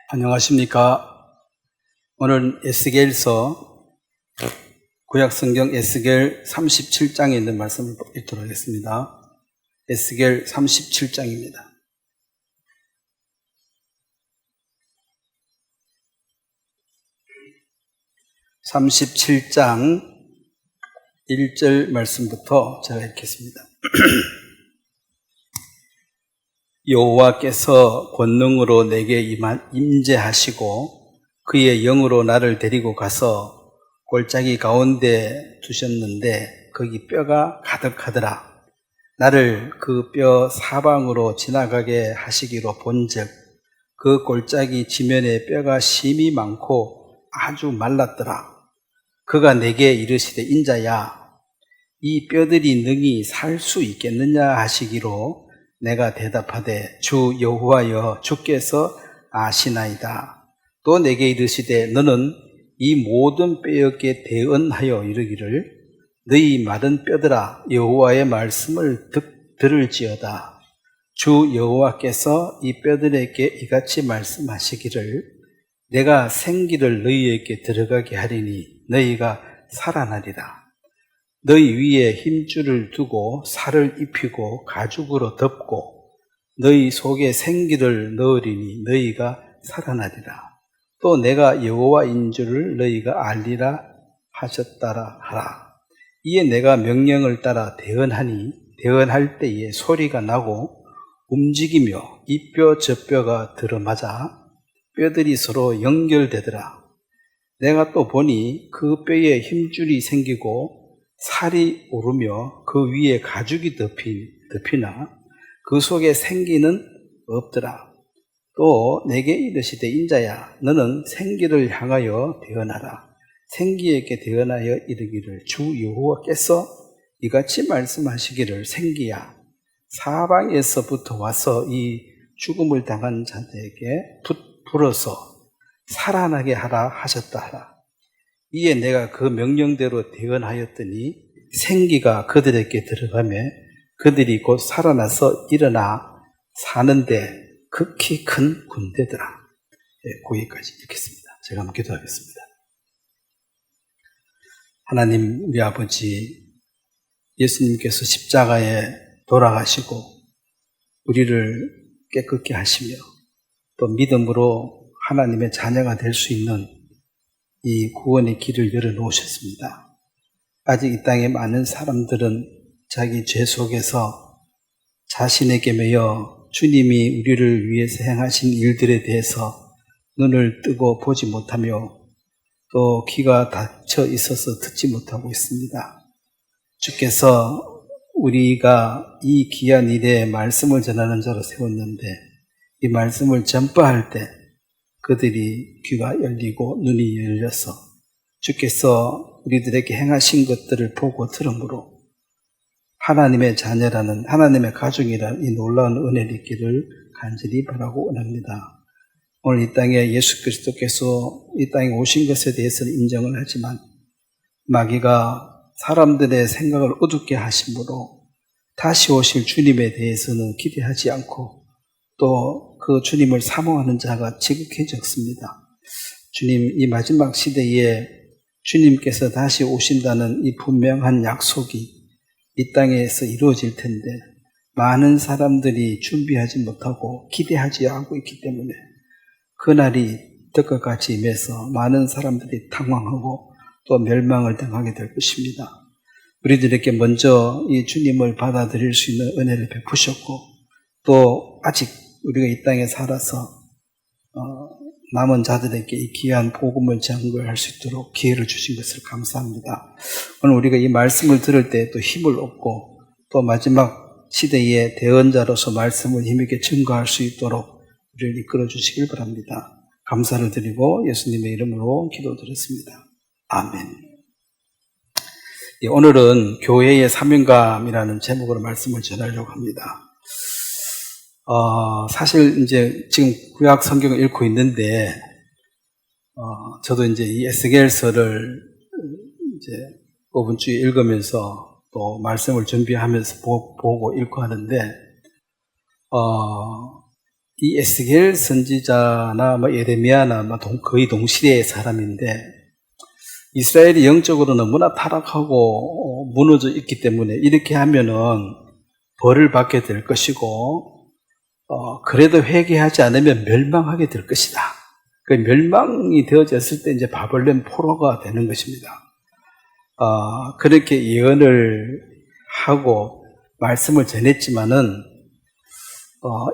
안녕하십니까. 오늘 에스겔서 구약성경 에스겔 37장에 있는 말씀을 읽도록 하겠습니다. 에스겔 37장입니다. 37장 1절 말씀부터 제가 읽겠습니다. 여호와께서 권능으로 내게 임재하시고 그의 영으로 나를 데리고 가서 골짜기 가운데 두셨는데 거기 뼈가 가득하더라. 나를 그 뼈 사방으로 지나가게 하시기로 본즉 그 골짜기 지면에 뼈가 심이 많고 아주 말랐더라. 그가 내게 이르시되 인자야, 이 뼈들이 능히 살 수 있겠느냐 하시기로 내가 대답하되 주 여호와여, 주께서 아시나이다. 또 내게 이르시되 너는 이 모든 뼈에게 대언하여 이르기를 너희 마른 뼈들아, 여호와의 말씀을 들을지어다. 주 여호와께서 이 뼈들에게 이같이 말씀하시기를 내가 생기를 너희에게 들어가게 하리니 너희가 살아나리라. 너희 위에 힘줄을 두고 살을 입히고 가죽으로 덮고 너희 속에 생기를 넣으리니 너희가 살아나리라. 또 내가 여호와인 줄을 너희가 알리라 하셨다라 하라. 이에 내가 명령을 따라 대언할 때에 소리가 나고 움직이며 이 뼈 저 뼈가 들어맞아 뼈들이 서로 연결되더라. 내가 또 보니 그 뼈에 힘줄이 생기고 살이 오르며 그 위에 가죽이 덮이나 그 속에 생기는 없더라. 또 내게 이르시되 인자야, 너는 생기를 향하여 대언하라. 생기에게 대언하여 이르기를 주 여호와께서 이같이 말씀하시기를 생기야, 사방에서부터 와서 이 죽음을 당한 자들에게 불어서 살아나게 하라 하셨다 하라. 이에 내가 그 명령대로 대언하였더니 생기가 그들에게 들어가며 그들이 곧 살아나서 일어나 사는데 극히 큰 군대더라. 거기까지 읽겠습니다. 제가 한번 기도하겠습니다. 하나님, 우리 아버지, 예수님께서 십자가에 돌아가시고 우리를 깨끗게 하시며 또 믿음으로 하나님의 자녀가 될 수 있는 이 구원의 길을 열어놓으셨습니다. 아직 이 땅에 많은 사람들은 자기 죄 속에서 자신에게 매여 주님이 우리를 위해서 행하신 일들에 대해서 눈을 뜨고 보지 못하며 또 귀가 닫혀 있어서 듣지 못하고 있습니다. 주께서 우리가 이 귀한 일에 말씀을 전하는 자로 세웠는데 이 말씀을 전파할 때 그들이 귀가 열리고 눈이 열려서 주께서 우리들에게 행하신 것들을 보고 들음으로 하나님의 자녀라는, 하나님의 가족이라는 이 놀라운 은혜를 있기를 간절히 바라고 원합니다. 오늘 이 땅에 예수 그리스도께서 이 땅에 오신 것에 대해서는 인정을 하지만 마귀가 사람들의 생각을 어둡게 하심으로 다시 오실 주님에 대해서는 기대하지 않고 또 그 주님을 사모하는 자가 지극해졌습니다. 주님, 이 마지막 시대에 주님께서 다시 오신다는 이 분명한 약속이 이 땅에서 이루어질 텐데 많은 사람들이 준비하지 못하고 기대하지 않고 있기 때문에 그날이 덕과 같이 임해서 많은 사람들이 당황하고 또 멸망을 당하게 될 것입니다. 우리들에게 먼저 이 주님을 받아들일 수 있는 은혜를 베푸셨고 또 아직 우리가 이 땅에 살아서 남은 자들에게 이 귀한 복음을 전거할 수 있도록 기회를 주신 것을 감사합니다. 오늘 우리가 이 말씀을 들을 때 또 힘을 얻고 또 마지막 시대의 대언자로서 말씀을 힘있게 증거할 수 있도록 우리를 이끌어 주시길 바랍니다. 감사를 드리고 예수님의 이름으로 기도드렸습니다. 아멘. 오늘은 교회의 사명감이라는 제목으로 말씀을 전하려고 합니다. 사실 이제 지금 구약 성경을 읽고 있는데, 저도 이제 이 에스겔서를 이제 이번 주에 읽으면서 또 말씀을 준비하면서 보고 읽고 하는데, 이 에스겔 선지자나 예레미야나 거의 동시대의 사람인데 이스라엘이 영적으로 너무나 타락하고 무너져 있기 때문에 이렇게 하면은 벌을 받게 될 것이고 그래도 회개하지 않으면 멸망하게 될 것이다. 그 멸망이 되어졌을 때 이제 바벨론 포로가 되는 것입니다. 그렇게 예언을 하고 말씀을 전했지만은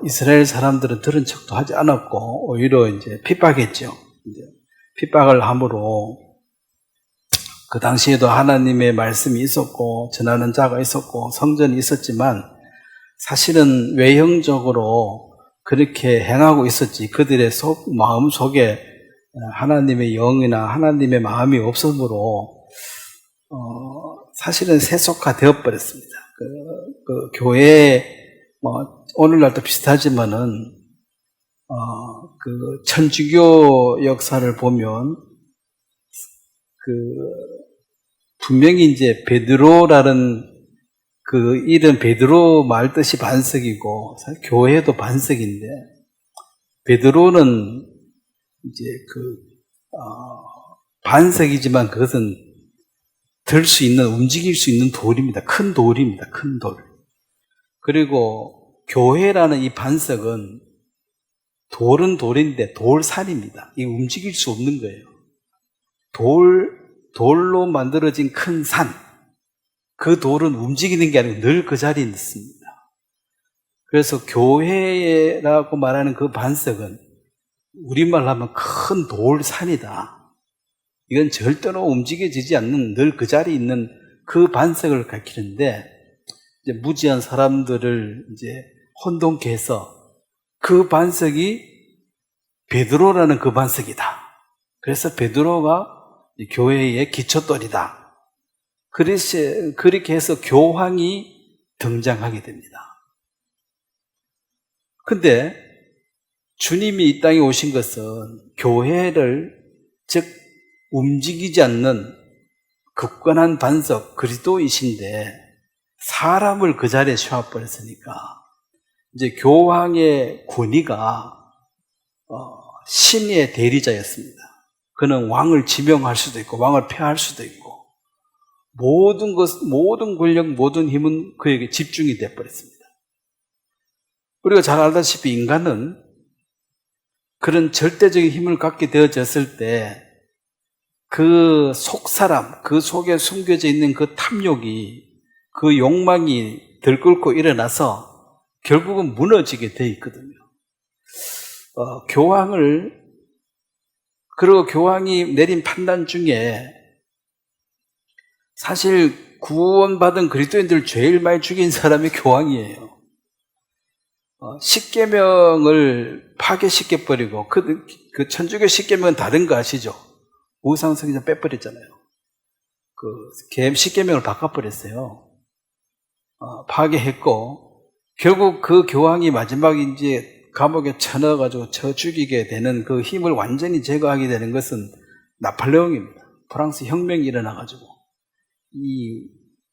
이스라엘 사람들은 들은 척도 하지 않았고 오히려 이제 핍박했죠. 이제 핍박을 함으로 그 당시에도 하나님의 말씀이 있었고 전하는 자가 있었고 성전이 있었지만 사실은 외형적으로 그렇게 행하고 있었지 그들의 마음 속에 하나님의 영이나 하나님의 마음이 없으므로 사실은 세속화되어 버렸습니다. 그 교회 오늘날도 비슷하지만은 그 천주교 역사를 보면 분명히 이제 베드로라는 그 이름 베드로 말 뜻이 반석이고 사실 교회도 반석인데 베드로는 이제 반석이지만 그것은 들 수 있는 움직일 수 있는 돌입니다. 큰 돌입니다. 큰 돌. 그리고 교회라는 이 반석은 돌은 돌인데 돌산입니다. 이 움직일 수 없는 거예요. 돌로 만들어진 큰 산. 그 돌은 움직이는 게 아니고 늘 그 자리에 있습니다. 그래서 교회라고 말하는 그 반석은 우리말로 하면 큰 돌산이다. 이건 절대로 움직여지지 않는 늘 그 자리에 있는 그 반석을 가리키는데 이제 무지한 사람들을 이제 혼돈케 해서 그 반석이 베드로라는 그 반석이다. 그래서 베드로가 교회의 기초돌이다. 그렇게 해서 교황이 등장하게 됩니다. 근데 주님이 이 땅에 오신 것은 교회를 즉 움직이지 않는 굳건한 반석 그리스도이신데 사람을 그 자리에 세워버렸으니까 이제 교황의 권위가 신의 대리자였습니다. 그는 왕을 지명할 수도 있고 왕을 폐할 수도 있고 모든 권력, 모든 힘은 그에게 집중이 되어버렸습니다. 우리가 잘 알다시피 인간은 그런 절대적인 힘을 갖게 되어졌을 때 그 속사람, 그 속에 숨겨져 있는 그 탐욕이 그 욕망이 들끓고 일어나서 결국은 무너지게 되어 있거든요. 그리고 교황이 내린 판단 중에 사실 구원받은 그리스도인들을 제일 많이 죽인 사람이 교황이에요. 십계명을 파괴시켜버리고 그 천주교 십계명은 다른 거 아시죠? 우상숭배자 빼버렸잖아요. 십계명을 바꿔버렸어요. 파괴했고 결국 그 교황이 마지막에 이제 감옥에 쳐넣어가지고 쳐 죽이게 되는 그 힘을 완전히 제거하게 되는 것은 나폴레옹입니다. 프랑스 혁명이 일어나가지고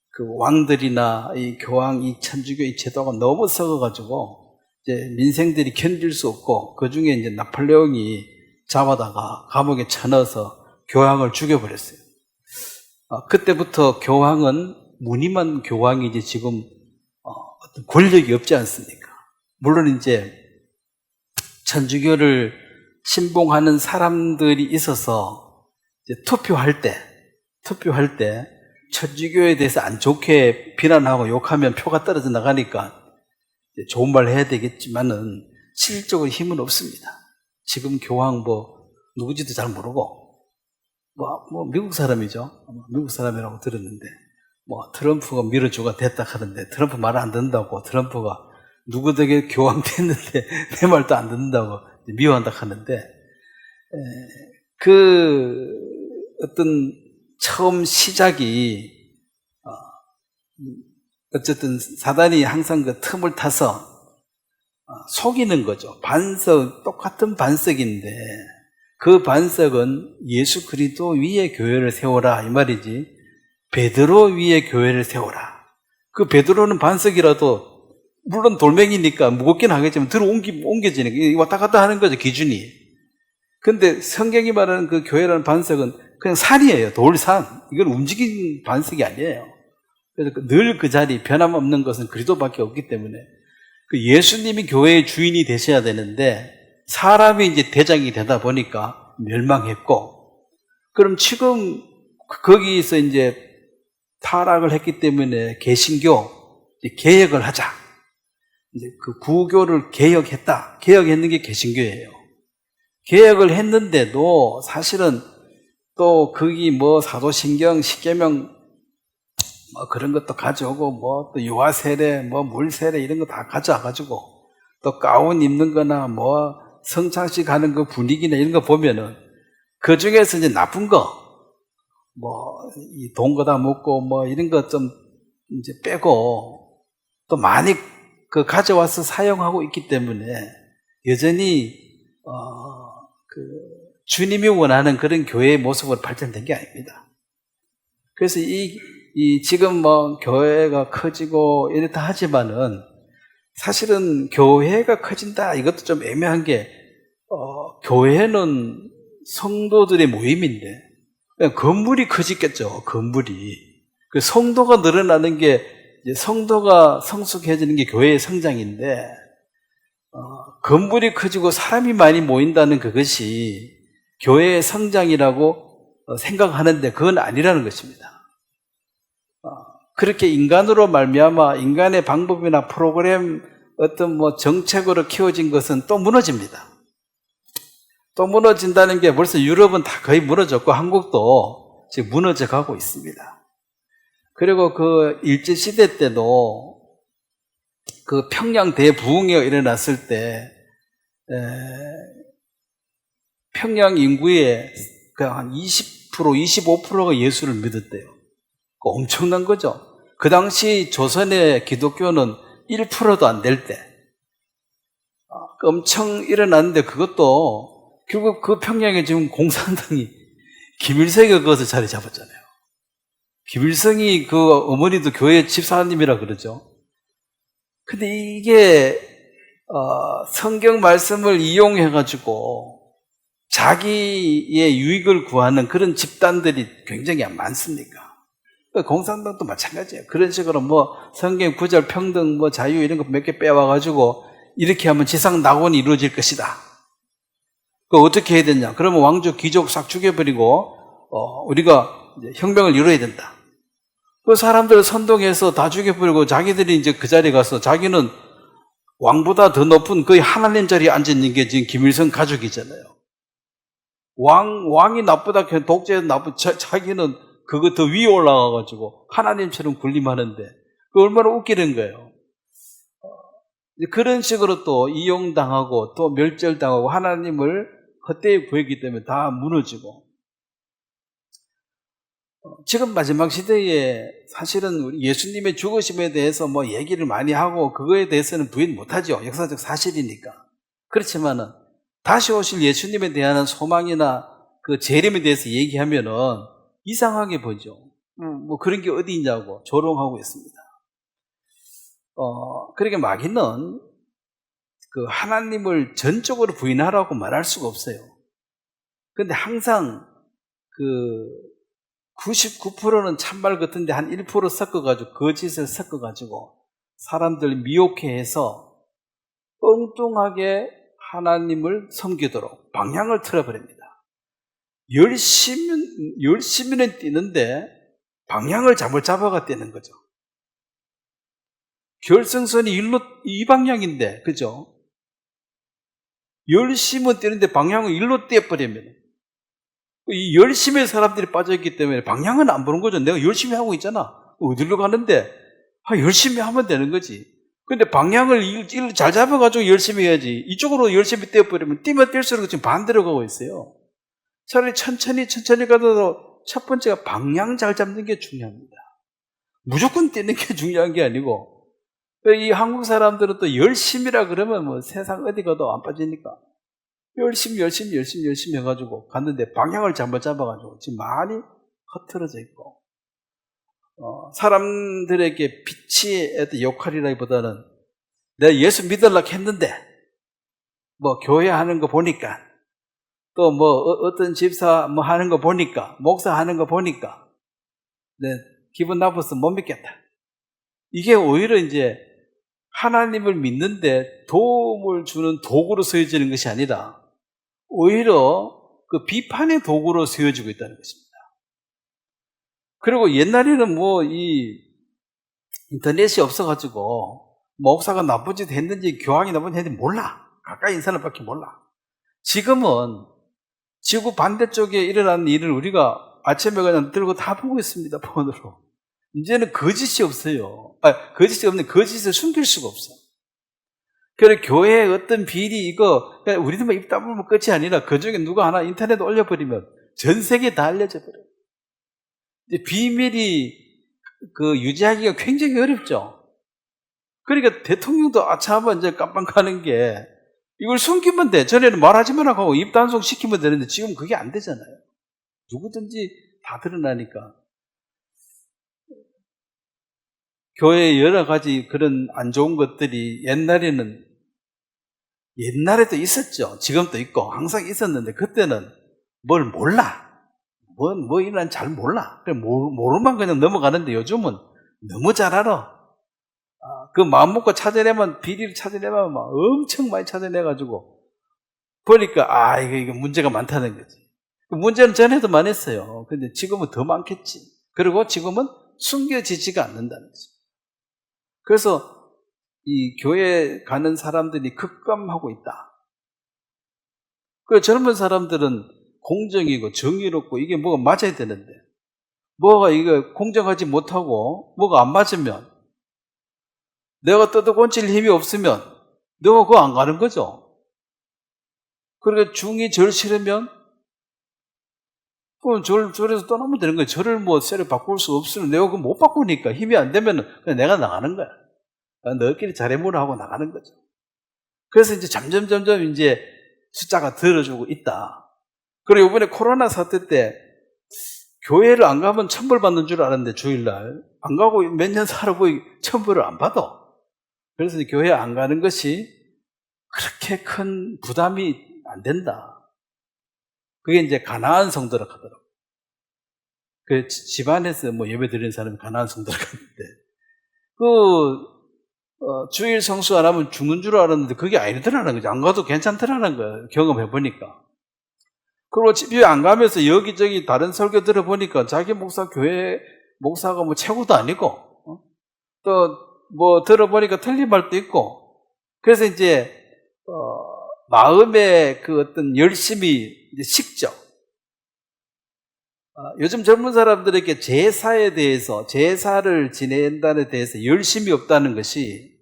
그 왕들이나 이 교황, 이 천주교 이 제도가 너무 썩어가지고 이제 민생들이 견딜 수 없고 그 중에 이제 나폴레옹이 잡아다가 감옥에 쳐넣어서 교황을 죽여버렸어요. 그때부터 교황은 무늬만 교황이지 지금 어떤 권력이 없지 않습니까? 물론 이제 천주교를 신봉하는 사람들이 있어서 이제 투표할 때 천주교에 대해서 안 좋게 비난하고 욕하면 표가 떨어져 나가니까 이제 좋은 말 해야 되겠지만은 실질적으로 힘은 없습니다. 지금 교황 누구지도 잘 모르고 미국 사람이죠. 미국 사람이라고 들었는데 트럼프가 밀어주가 됐다 하던데 트럼프 말 안 듣는다고 트럼프가 누구 덕에 교황 됐는데 내 말도 안 듣는다고 미워한다 하는데 어떤 처음 시작이 어쨌든 사단이 항상 그 틈을 타서 속이는 거죠. 똑같은 반석인데 그 반석은 예수 그리스도 위에 교회를 세워라 이 말이지 베드로 위에 교회를 세워라. 그 베드로는 반석이라도 물론 돌멩이니까 무겁긴 하겠지만 옮겨지니까 왔다 갔다 하는 거죠, 기준이. 근데 성경이 말하는 그 교회라는 반석은 그냥 산이에요, 돌산. 이건 움직인 반석이 아니에요. 그래서 늘 그 자리, 변함없는 것은 그리스도밖에 없기 때문에 그 예수님이 교회의 주인이 되셔야 되는데 사람이 이제 대장이 되다 보니까 멸망했고, 그럼 지금 거기서 이제 타락을 했기 때문에 개신교 개혁을 하자. 이제 그 구교를 개혁했다. 개혁했는 게 개신교예요. 개혁을 했는데도 사실은 또 거기 뭐 사도신경, 십계명 뭐 그런 것도 가져오고 뭐 또 유아세례, 뭐 물세례 이런 거 다 가져와가지고 또 가운 입는 거나 뭐 성찬식 하는 그 분위기나 이런 거 보면은 그 중에서 이제 나쁜 거 뭐 이 돈 거다 먹고 뭐 이런 거 좀 이제 빼고 또 많이 그 가져와서 사용하고 있기 때문에 여전히 그 주님이 원하는 그런 교회의 모습으로 발전된 게 아닙니다. 그래서 이 지금 뭐 교회가 커지고 이렇다 하지만은 사실은 교회가 커진다 이것도 좀 애매한 게 교회는 성도들의 모임인데 그냥 건물이 커지겠죠. 건물이 그 성도가 늘어나는 게 이제 성도가 성숙해지는 게 교회의 성장인데 건물이 커지고 사람이 많이 모인다는 그것이 교회의 성장이라고 생각하는데 그건 아니라는 것입니다. 그렇게 인간으로 말미암아 인간의 방법이나 프로그램 어떤 뭐 정책으로 키워진 것은 또 무너집니다. 또 무너진다는 게 벌써 유럽은 다 거의 무너졌고 한국도 지금 무너져 가고 있습니다. 그리고 그 일제시대 때도 그 평양 대부흥이 일어났을 때 평양 인구의 한 20%, 25%가 예수를 믿었대요. 엄청난 거죠. 그 당시 조선의 기독교는 1%도 안 될 때 엄청 일어났는데 그것도 결국 그 평양에 지금 공산당이 김일성이 그것을 자리 잡았잖아요. 김일성이 그 어머니도 교회 집사님이라 그러죠. 근데 이게 성경 말씀을 이용해가지고 자기의 유익을 구하는 그런 집단들이 굉장히 많습니까? 공산당도 마찬가지예요. 그런 식으로 뭐 성경 구절 평등 뭐 자유 이런 거 몇 개 빼와가지고 이렇게 하면 지상 낙원이 이루어질 것이다. 그 어떻게 해야 되냐? 그러면 왕족 귀족 싹 죽여버리고 우리가 이제 혁명을 이루어야 된다. 그 사람들을 선동해서 다 죽여버리고 자기들이 이제 그 자리에 가서 자기는 왕보다 더 높은 거의 하나님 자리에 앉아있는 게 지금 김일성 가족이잖아요. 왕이 나쁘다, 독재도 나쁘다, 자기는 그거 더 위에 올라가가지고 하나님처럼 군림하는데 그 얼마나 웃기는 거예요. 그런 식으로 또 이용당하고 또 멸절당하고 하나님을 헛되이 구했기 때문에 다 무너지고 지금 마지막 시대에 사실은 우리 예수님의 죽으심에 대해서 뭐 얘기를 많이 하고 그거에 대해서는 부인 못하죠. 역사적 사실이니까. 그렇지만은 다시 오실 예수님에 대한 소망이나 그 재림에 대해서 얘기하면은 이상하게 보죠. 뭐 그런 게 어디 있냐고 조롱하고 있습니다. 그러니까 마귀는 그 하나님을 전적으로 부인하라고 말할 수가 없어요. 근데 항상 그 99%는 참말 같은데 한 1% 섞어가지고 거짓을 섞어가지고 사람들 미혹해 해서 엉뚱하게 하나님을 섬기도록 방향을 틀어버립니다. 열심히는 뛰는데 방향을 잘못 잡아가 뛰는 거죠. 결승선이 이 방향인데, 그죠? 열심히 뛰는데 방향을 일로 떼버리면 이 열심히 사람들이 빠져있기 때문에 방향은 안 보는 거죠. 내가 열심히 하고 있잖아. 어디로 가는데 열심히 하면 되는 거지. 근데 방향을 잘 잡아가지고 열심히 해야지. 이쪽으로 열심히 떼어버리면 뛰면 뛸수록 지금 반대로 가고 있어요. 차라리 천천히 가도 첫 번째가 방향 잘 잡는 게 중요합니다. 무조건 뛰는 게 중요한 게 아니고 이 한국 사람들은 또 열심히라 그러면 뭐 세상 어디 가도 안 빠지니까 열심히 해가지고 갔는데 방향을 잘못 잡아가지고 지금 많이 흐트러져 있고 사람들에게 빛의 어떤 역할이라기보다는 내가 예수 믿으려고 했는데, 뭐, 교회 하는 거 보니까, 또 뭐, 어떤 집사 뭐 하는 거 보니까, 목사 하는 거 보니까, 내 기분 나빠서 못 믿겠다. 이게 오히려 이제 하나님을 믿는데 도움을 주는 도구로 쓰여지는 것이 아니라, 오히려 그 비판의 도구로 쓰여지고 있다는 것입니다. 그리고 옛날에는 뭐, 인터넷이 없어가지고, 목사가 나쁜 짓 했는지, 교황이 나쁜 짓 했는지 몰라. 가까이 있는 사람밖에 몰라. 지금은 지구 반대쪽에 일어나는 일을 우리가 아침에 그냥 들고 다 보고 있습니다, 폰으로. 이제는 거짓이 없어요. 거짓이 없는데 거짓을 숨길 수가 없어. 그래서 교회에 어떤 비리 이거 그냥 우리들만 입 다물면 끝이 아니라 그 중에 누가 하나 인터넷에 올려버리면 전 세계에 다 알려져 버려요. 비밀이 유지하기가 굉장히 어렵죠. 그러니까 대통령도 아차하면 이제 깜빵 가는 게 이걸 숨기면 돼. 전에는 말하지 마라 하고 입 단속 시키면 되는데 지금 그게 안 되잖아요. 누구든지 다 드러나니까. 교회에 여러 가지 그런 안 좋은 것들이 옛날에도 있었죠. 지금도 있고 항상 있었는데 그때는 뭘 몰라. 뭐 이런 잘 몰라. 모르만 그냥 넘어가는데 요즘은 너무 잘 알아. 그 마음 먹고 비리를 찾아내면 막 엄청 많이 찾아내가지고 보니까 이게 문제가 많다는 거지. 문제는 전에도 많았어요. 근데 지금은 더 많겠지. 그리고 지금은 숨겨지지가 않는다는 거지. 그래서 이 교회 가는 사람들이 급감하고 있다. 그 젊은 사람들은 공정이고 정의롭고 이게 뭐가 맞아야 되는데 뭐가 이거 공정하지 못하고 뭐가 안 맞으면 내가 떠들고칠 힘이 없으면 너가 그거 안 가는 거죠. 그러니까 중이 절 싫으면 그럼 절에서 떠나면 되는 거예요. 절을 뭐 쇠를 바꿀 수 없으면 내가 그거 못 바꾸니까 힘이 안 되면 그냥 내가 나가는 거야. 너희끼리 잘해보라 하고 나가는 거죠. 그래서 이제 점점 이제 숫자가 들어주고 있다. 그리고 이번에 코로나 사태 때 교회를 안 가면 천벌 받는 줄 알았는데 주일날 안 가고 몇 년 살아보니 천벌을 안 받아. 그래서 교회 안 가는 것이 그렇게 큰 부담이 안 된다. 그게 이제 가난한 성도라고 하더라고요. 그 집안에서 뭐 예배 드리는 사람이 가난한 성도라고 하는데 주일 성수 안 하면 죽는 줄 알았는데 그게 아니더라는 거죠. 안 가도 괜찮더라는 거예요. 경험해보니까. 그리고 집에 안 가면서 여기저기 다른 설교 들어보니까 자기 교회 목사가 뭐 최고도 아니고, 또 뭐 들어보니까 틀린 말도 있고, 그래서 이제, 마음의 그 어떤 열심이 이제 식죠. 요즘 젊은 사람들에게 제사에 대해서, 제사를 지낸다는 데 대해서 열심이 없다는 것이,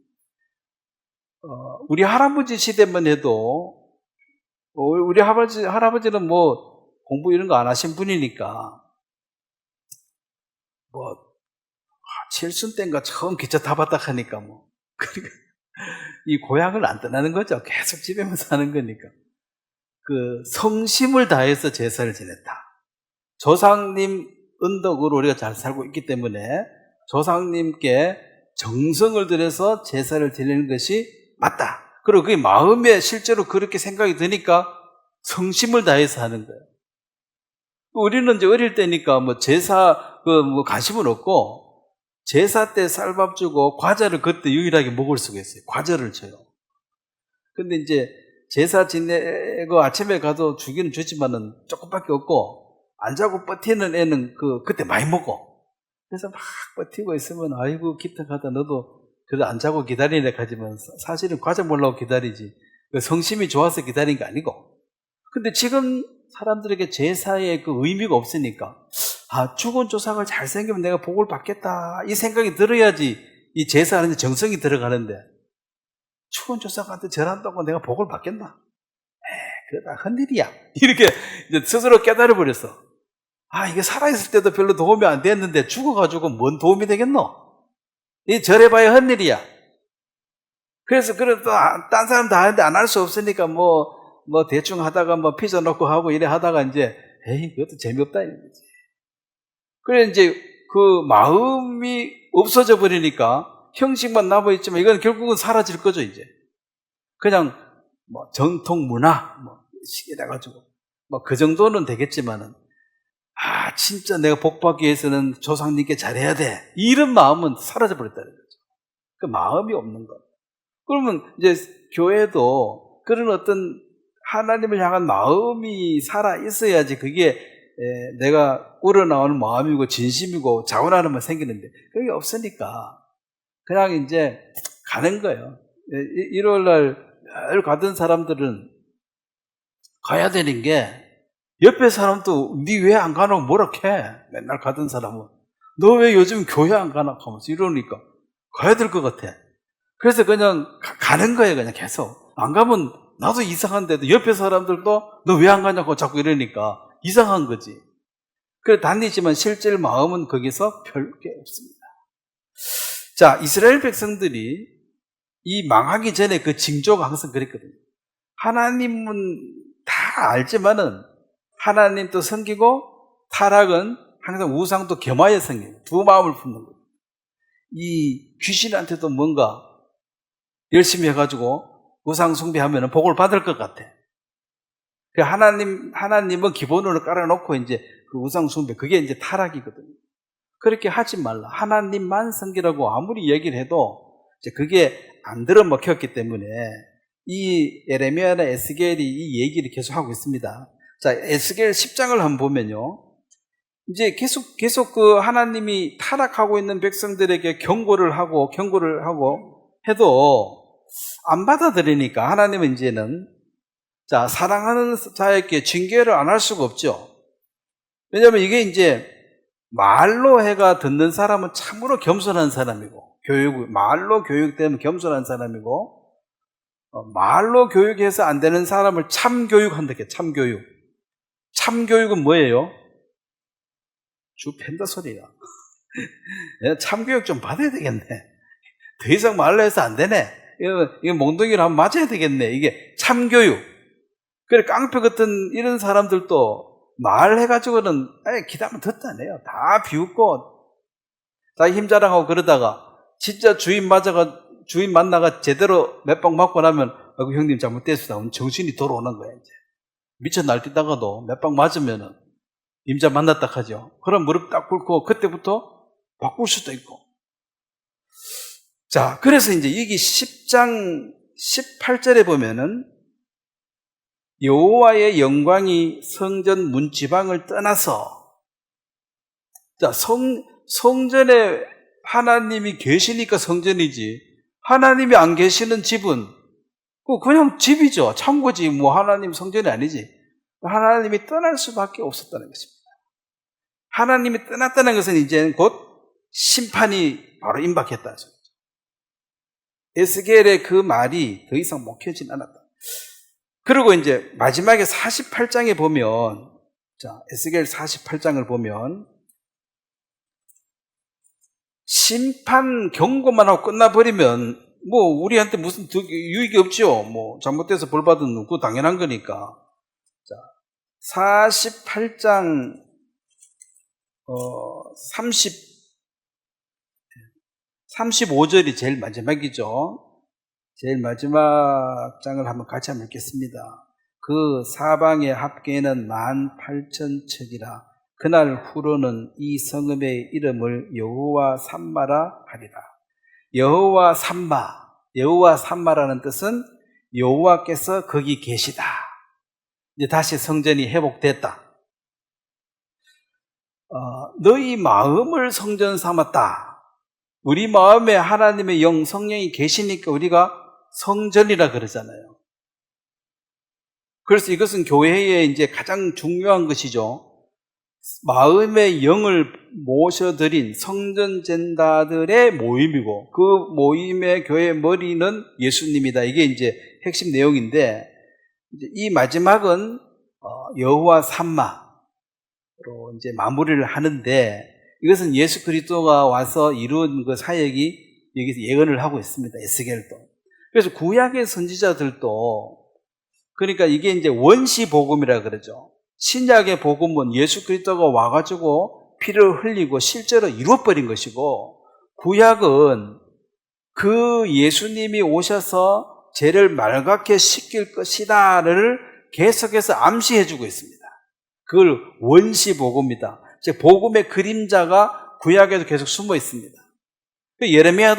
우리 할아버지 시대만 해도, 우리 할아버지는 뭐 공부 이런 거 안 하신 분이니까, 뭐, 칠순 때인가 처음 기차 타봤다 하니까 그러니까 이 고향을 안 떠나는 거죠. 계속 집에만 사는 거니까. 성심을 다해서 제사를 지냈다. 조상님 은덕으로 우리가 잘 살고 있기 때문에 조상님께 정성을 들여서 제사를 지내는 것이 맞다. 그리고 그게 마음에 실제로 그렇게 생각이 드니까 성심을 다해서 하는 거예요. 우리는 이제 어릴 때니까 제사 관심은 없고 제사 때 쌀밥 주고 과자를 그때 유일하게 먹을 수가 있어요. 과자를 줘요. 근데 이제 제사 지내고 아침에 가도 주기는 주지만은 조금밖에 없고 안 자고 버티는 애는 그때 많이 먹어. 그래서 막 버티고 있으면 아이고 기특하다. 너도 그래도 안 자고 기다리네 가지만 사실은 과자 먹으려고 기다리지. 성심이 좋아서 기다린 게 아니고. 근데 지금 사람들에게 제사의 그 의미가 없으니까 죽은 조상을 잘 생기면 내가 복을 받겠다 이 생각이 들어야지 이 제사하는데 정성이 들어가는데 죽은 조상한테 절한다고 내가 복을 받겠나? 그러다 헛일이야. 이렇게 이제 스스로 깨달아버렸어. 이게 살아있을 때도 별로 도움이 안 됐는데 죽어가지고 뭔 도움이 되겠노? 이 절해봐야 헛일이야. 그래서 딴 사람 다 하는데 안 할 수 없으니까 대충 하다가 피자 넣고 하고 이래 하다가 이제 그것도 재미없다 이거지. 그래 이제 그 마음이 없어져 버리니까 형식만 남아있지만 이건 결국은 사라질 거죠, 이제. 그냥 뭐 전통 문화, 뭐 시기래가지고 뭐 그 정도는 되겠지만은, 진짜 내가 복받기 위해서는 조상님께 잘해야 돼. 이런 마음은 사라져버렸다는 거죠. 그 마음이 없는 것. 그러면 이제 교회도 그런 어떤 하나님을 향한 마음이 살아 있어야지 그게 내가 우러나오는 마음이고 진심이고 자원하는 만 생기는데 그게 없으니까 그냥 이제 가는 거예요. 일요일날 늘 가던 사람들은 가야 되는 게 옆에 사람도 니 왜 안 가노 뭐라 해. 맨날 가던 사람은 너 왜 요즘 교회 안 가나 하면서 이러니까 가야 될 것 같아. 그래서 그냥 가는 거예요. 그냥 계속. 안 가면 나도 이상한데도 옆에 사람들도 너 왜 안 가냐고 자꾸 이러니까 이상한 거지. 그래 다니지만 실제 마음은 거기서 별게 없습니다. 자, 이스라엘 백성들이 이 망하기 전에 그 징조가 항상 그랬거든요. 하나님은 다 알지만은 하나님도 섬기고 타락은 항상 우상도 겸하여 섬기고 두 마음을 품는 거예요. 이 귀신한테도 뭔가 열심히 해가지고 우상 숭배하면 복을 받을 것 같아. 하나님은 기본으로 깔아놓고 이제 그 우상 숭배, 그게 이제 타락이거든요. 그렇게 하지 말라. 하나님만 섬기라고 아무리 얘기를 해도 이제 그게 안 들어먹혔기 때문에 이 예레미야나 에스겔이 이 얘기를 계속 하고 있습니다. 자, 에스겔 10장을 한번 보면요. 이제 계속 그 하나님이 타락하고 있는 백성들에게 경고를 하고 해도 안 받아들이니까 하나님은 이제는 자, 사랑하는 자에게 징계를 안 할 수가 없죠. 왜냐하면 이게 이제 말로 해가 듣는 사람은 참으로 겸손한 사람이고 말로 교육되면 겸손한 사람이고 말로 교육해서 안 되는 사람을 참교육한다. 참교육. 참교육은 뭐예요? 주 팬다 소리야. 참교육 좀 받아야 되겠네. 더 이상 말로 해서 안 되네. 이거 몽둥이를 한번 맞아야 되겠네. 이게 참교육. 그래 깡패 같은 이런 사람들도 말해가지고는 기다면 듣다네요. 다 비웃고 자기 힘 자랑하고 그러다가 진짜 주인 만나가 제대로 몇 방 맞고 나면 형님 잘못됐습니다. 정신이 돌아오는 거야. 이제 미쳐 날뛰다가도 몇 방 맞으면은 임자 만났다 하죠. 그럼 무릎 딱 꿇고 그때부터 바꿀 수도 있고. 자, 그래서 이제 여기 10장 18절에 보면은 여호와의 영광이 성전 문지방을 떠나서, 자, 성전에 하나님이 계시니까 성전이지, 하나님이 안 계시는 집은 그냥 집이죠. 창고지, 뭐 하나님 성전이 아니지. 하나님이 떠날 수밖에 없었다는 것입니다. 하나님이 떠났다는 것은 이제 곧 심판이 바로 임박했다는 소리죠. 에스겔의 그 말이 더 이상 먹혀지진 않았다. 그리고 이제 마지막에 48장에 보면, 자, 에스겔 48장을 보면 심판 경고만 하고 끝나버리면 뭐 우리한테 무슨 유익이 없죠. 뭐 잘못돼서 벌 받은 거 당연한 거니까. 자, 48장 35절이 제일 마지막이죠. 제일 마지막 장을 한번 같이 한번 읽겠습니다. 그 사방의 합계는 18,000척이라. 그날 후로는 이 성읍의 이름을 여호와 삼마라 하리라. 여호와 삼마라는 뜻은 여호와께서 거기 계시다. 이제 다시 성전이 회복됐다. 너희 마음을 성전 삼았다. 우리 마음에 하나님의 영 성령이 계시니까 우리가 성전이라 그러잖아요. 그래서 이것은 교회의 이제 가장 중요한 것이죠. 마음의 영을 모셔드린 성전전다들의 모임이고 그 모임의 교회의 머리는 예수님이다. 이게 이제 핵심 내용인데 이 마지막은 여호와 삼마로 이제 마무리를 하는데 이것은 예수 그리스도가 와서 이룬 그 사역이 여기서 예언을 하고 있습니다. 에스겔도. 그래서 구약의 선지자들도 그러니까 이게 이제 원시 복음이라 그러죠. 신약의 복음은 예수 그리스도가 와가지고 피를 흘리고 실제로 이루어버린 것이고 구약은 그 예수님이 오셔서 죄를 말갛게 씻길 것이다를 계속해서 암시해 주고 있습니다. 그걸 원시복음이다. 즉 복음의 그림자가 구약에도 계속 숨어 있습니다. 예레미야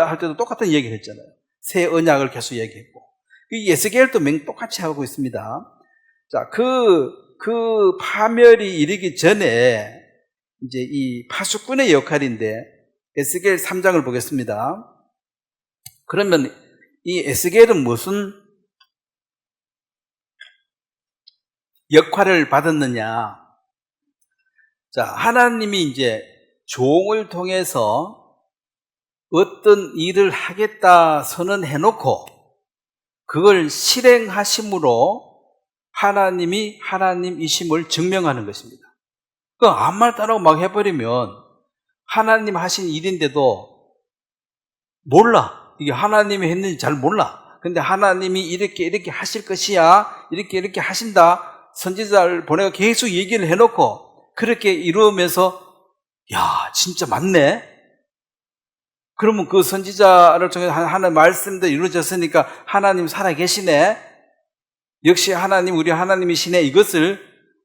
할 때도 똑같은 얘기를 했잖아요. 새 언약을 계속 얘기했고, 예스겔도 똑같이 하고 있습니다. 자, 그 파멸이 이르기 전에 이제 이 파수꾼의 역할인데, 에스겔 3장을 보겠습니다. 그러면 이 에스겔은 무슨 역할을 받았느냐? 자, 하나님이 이제 종을 통해서 어떤 일을 하겠다 선언해놓고 그걸 실행하심으로 하나님이 하나님이심을 증명하는 것입니다. 그 아무 말 따라고 막 해버리면 하나님 하신 일인데도 몰라. 이게 하나님이 했는지 잘 몰라. 근데 하나님이 이렇게 하실 것이야. 이렇게 하신다. 선지자를 보내가 계속 얘기를 해놓고 그렇게 이루면서 야, 진짜 맞네. 그러면 그 선지자를 통해 하는 말씀도 이루어졌으니까 하나님 살아계시네. 역시 하나님, 우리 하나님이시네. 이것을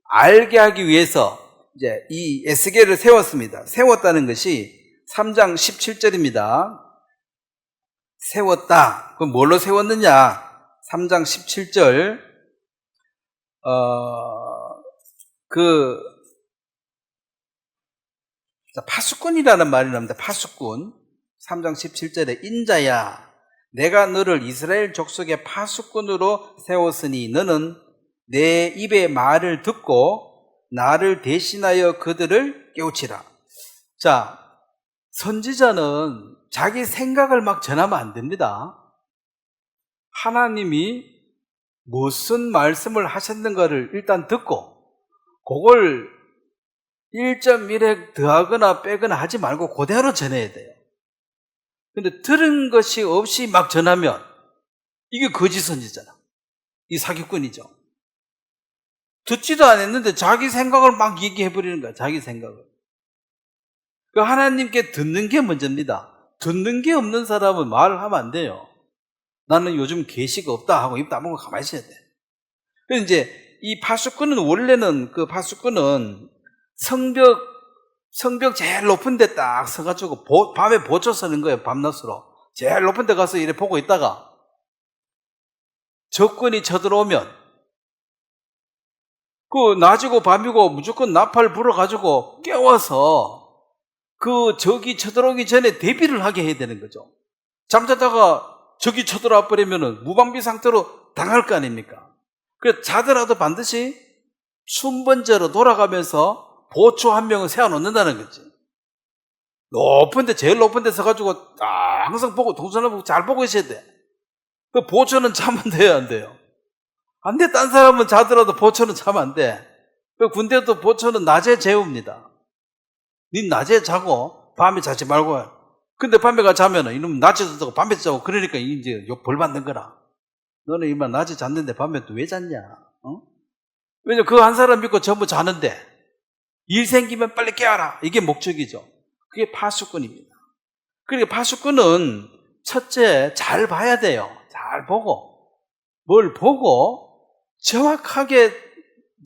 알게 하기 위해서 이제 이 에스겔을 세웠습니다. 세웠다는 것이 3장 17절입니다. 세웠다. 그럼 뭘로 세웠느냐? 3장 17절. 파수꾼이라는 말이 나옵니다. 파수꾼. 3장 17절에 인자야, 내가 너를 이스라엘 족속의 파수꾼으로 세웠으니 너는 내 입의 말을 듣고 나를 대신하여 그들을 깨우치라. 자, 선지자는 자기 생각을 막 전하면 안 됩니다. 하나님이 무슨 말씀을 하셨는가를 일단 듣고 그걸 1.1획 더하거나 빼거나 하지 말고 그대로 전해야 돼요. 근데 들은 것이 없이 막 전하면 이게 거짓 선지자다. 이 사기꾼이죠. 듣지도 않았는데 자기 생각을 막 얘기해버리는 거야. 자기 생각을. 그 하나님께 듣는 게 먼저입니다. 듣는 게 없는 사람은 말을 하면 안 돼요. 나는 요즘 계시가 없다 하고 입 다물고 가만히 있어야 돼. 그래서 이제 이 파수꾼은 원래는 그 파수꾼은 성벽 제일 높은 데 딱 서가지고 밤에 보초 서는 거예요. 밤낮으로. 제일 높은 데 가서 이렇게 보고 있다가 적군이 쳐들어오면 그 낮이고 밤이고 무조건 나팔 불어가지고 깨워서 그 적이 쳐들어오기 전에 대비를 하게 해야 되는 거죠. 잠자다가 적이 쳐들어와 버리면 무방비 상태로 당할 거 아닙니까? 그래서 자더라도 반드시 순번제로 돌아가면서 보초 한 명을 세워놓는다는 거지. 제일 높은 데 서가지고 항상 보고 동선을 보고 잘 보고 있어야 돼. 그 보초는 자면 돼요, 안 돼요? 안 돼. 딴 사람은 자더라도 보초는 자면 안 돼. 그 군대도 보초는 낮에 재웁니다. 니 낮에 자고 밤에 자지 말고. 근데 밤에 자면은 이놈 낮에도 자고 밤에 자고 그러니까 이제 벌 받는 거라. 너는 이만 낮에 잤는데 밤에 또 왜 잤냐? 왜냐면 그 한 사람 믿고 전부 자는데 일 생기면 빨리 깨워라. 이게 목적이죠. 그게 파수꾼입니다. 그러니까 파수꾼은 첫째 잘 봐야 돼요. 잘 보고 뭘 보고 정확하게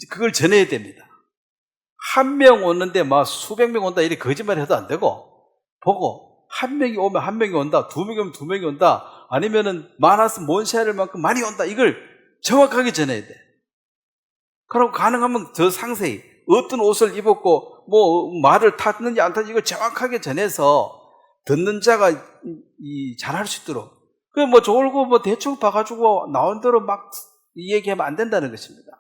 그걸 전해야 됩니다. 한 명 오는데 막 수백 명 온다 이렇게 거짓말 해도 안 되고 보고 한 명이 오면 한 명이 온다, 두 명이 오면 두 명이 온다, 아니면은 많아서 몬시아를 만큼 많이 온다, 이걸 정확하게 전해야 돼. 그리고 가능하면 더 상세히 어떤 옷을 입었고 뭐 말을 탔는지 안 탔는지 이걸 정확하게 전해서 듣는 자가 잘할 수 있도록. 그 뭐 졸고 뭐 대충 봐가지고 나온 대로 막 얘기하면 안 된다는 것입니다.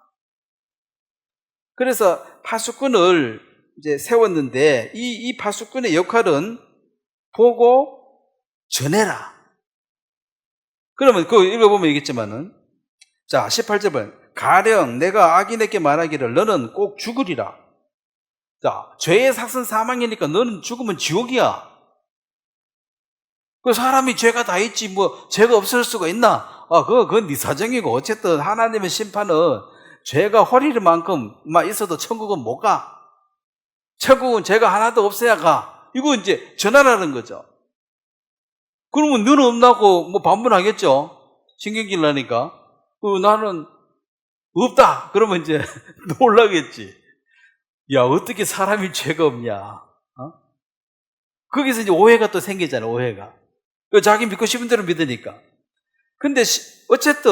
그래서 파수꾼을 이제 세웠는데 이 파수꾼의 역할은 보고 전해라. 그러면 그거 읽어보면 얘기했지만은, 자 18절 보면 가령 내가 악인에게 말하기를 너는 꼭 죽으리라. 자, 죄의 삭은 사망이니까 너는 죽으면 지옥이야. 그 사람이 죄가 다 있지 뭐 죄가 없을 수가 있나? 그건 네 사정이고, 어쨌든 하나님의 심판은 죄가 허리만큼만 있어도 천국은 못 가. 천국은 죄가 하나도 없어야 가. 이거 이제 전하라는 거죠. 그러면 너는 없나고 뭐 반문하겠죠? 신경질 나니까. 나는 없다. 그러면 이제 놀라겠지. 야, 어떻게 사람이 죄가 없냐. 어? 거기서 이제 오해가 또 생기잖아, 오해가. 자기 믿고 싶은 대로 믿으니까. 근데 어쨌든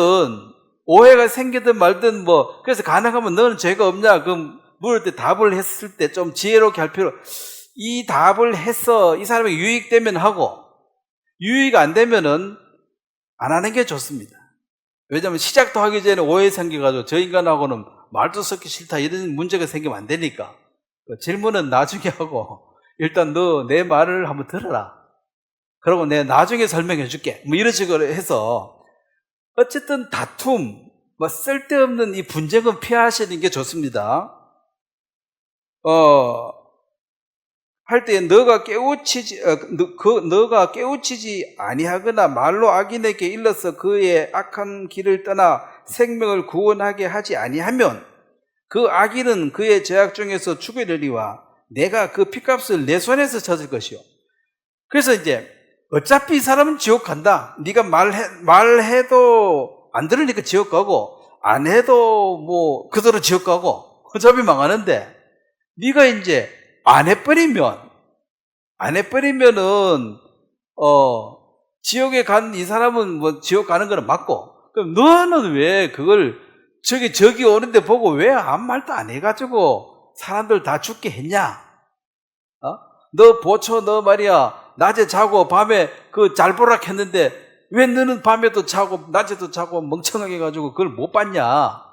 오해가 생기든 말든 뭐, 그래서 가능하면 너는 죄가 없냐? 그럼 물을 때 답을 했을 때 좀 지혜롭게 할 필요, 이 답을 해서 이 사람에게 유익되면 하고, 유익 안 되면은 안 하는 게 좋습니다. 왜냐하면 시작도 하기 전에 오해 생겨가지고 저 인간하고는 말도 섞기 싫다 이런 문제가 생기면 안 되니까 질문은 나중에 하고 일단 너 내 말을 한번 들어라. 그러고 내가 나중에 설명해 줄게. 뭐 이런 식으로 해서 어쨌든 다툼, 뭐 쓸데없는 이 분쟁은 피하시는 게 좋습니다. 할 때 너가 깨우치지 아니하거나 말로 악인에게 일러서 그의 악한 길을 떠나 생명을 구원하게 하지 아니하면 그 악인은 그의 죄악 중에서 죽으려니와 내가 그 핏값을 내 손에서 젖을 것이요. 그래서 이제 어차피 이 사람은 지옥 간다. 네가 말해도 안 들으니까 지옥 가고 안 해도 뭐 그대로 지옥 가고 어차피 망하는데 네가 이제 안 해버리면은 지옥에 간 이 사람은 뭐 지옥 가는 거는 맞고, 그럼 너는 왜 그걸 저기 오는데 보고 왜 아무 말도 안 해가지고 사람들 다 죽게 했냐? 너 보초 너 말이야 낮에 자고 밤에 잘 보라 했는데 왜 너는 밤에도 자고 낮에도 자고 멍청하게 해가지고 그걸 못 봤냐?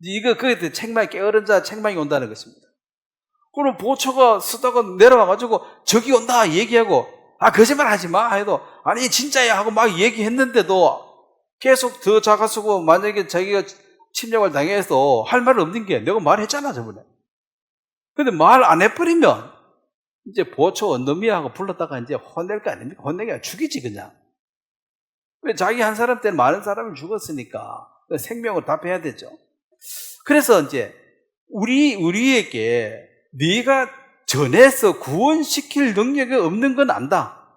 이거 그게 책망이 깨어른 자 책망이 온다는 것입니다. 그럼 보초가 쓰다가 내려와가지고 저기 온다 얘기하고 거짓말 하지 마 해도 아니 진짜야 하고 막 얘기했는데도 계속 더 작아쓰고 만약에 자기가 침략을 당해서 할 말은 없는 게 내가 말했잖아 저번에. 근데 말 안 해버리면 이제 보초 언더미야 하고 불렀다가 이제 혼낼 거 아닙니까? 혼내기가 죽이지 그냥. 왜 자기 한 사람 때는 많은 사람을 죽었으니까 생명을 답해야 되죠. 그래서 이제 우리에게 네가 전해서 구원시킬 능력이 없는 건 안다.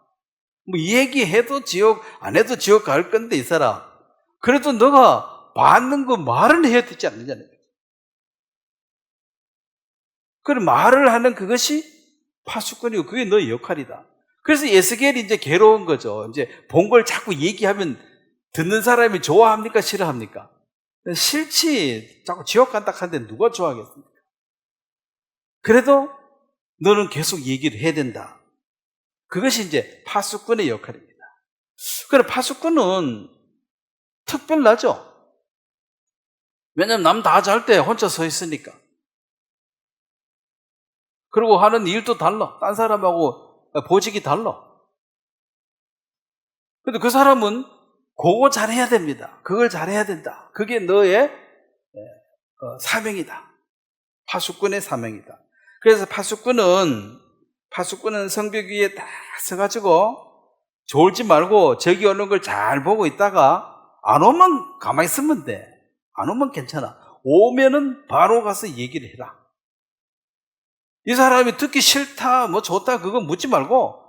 뭐 얘기해도 지옥, 안 해도 지옥 갈 건데 이 사람. 그래도 너가 받는 거 말은 해야 되지 않느냐는 거죠. 그럼 말을 하는 그것이 파수꾼이고 그게 너의 역할이다. 그래서 에스겔이 이제 괴로운 거죠. 이제 본 걸 자꾸 얘기하면 듣는 사람이 좋아합니까? 싫어합니까? 싫지. 자꾸 지옥 간다 하는데 누가 좋아하겠습니까? 그래도 너는 계속 얘기를 해야 된다. 그것이 이제 파수꾼의 역할입니다. 그래, 파수꾼은 특별하죠. 왜냐면 남 다 잘 때 혼자 서 있으니까. 그리고 하는 일도 달라. 딴 사람하고 보직이 달라. 근데 그 사람은 그거 잘해야 됩니다. 그걸 잘해야 된다. 그게 너의 사명이다. 파수꾼의 사명이다. 그래서 파수꾼은 성벽 위에 딱 서가지고 졸지 말고 저기 오는 걸 잘 보고 있다가 안 오면 가만히 있으면 돼. 안 오면 괜찮아. 오면은 바로 가서 얘기를 해라. 이 사람이 듣기 싫다, 뭐 좋다, 그거 묻지 말고,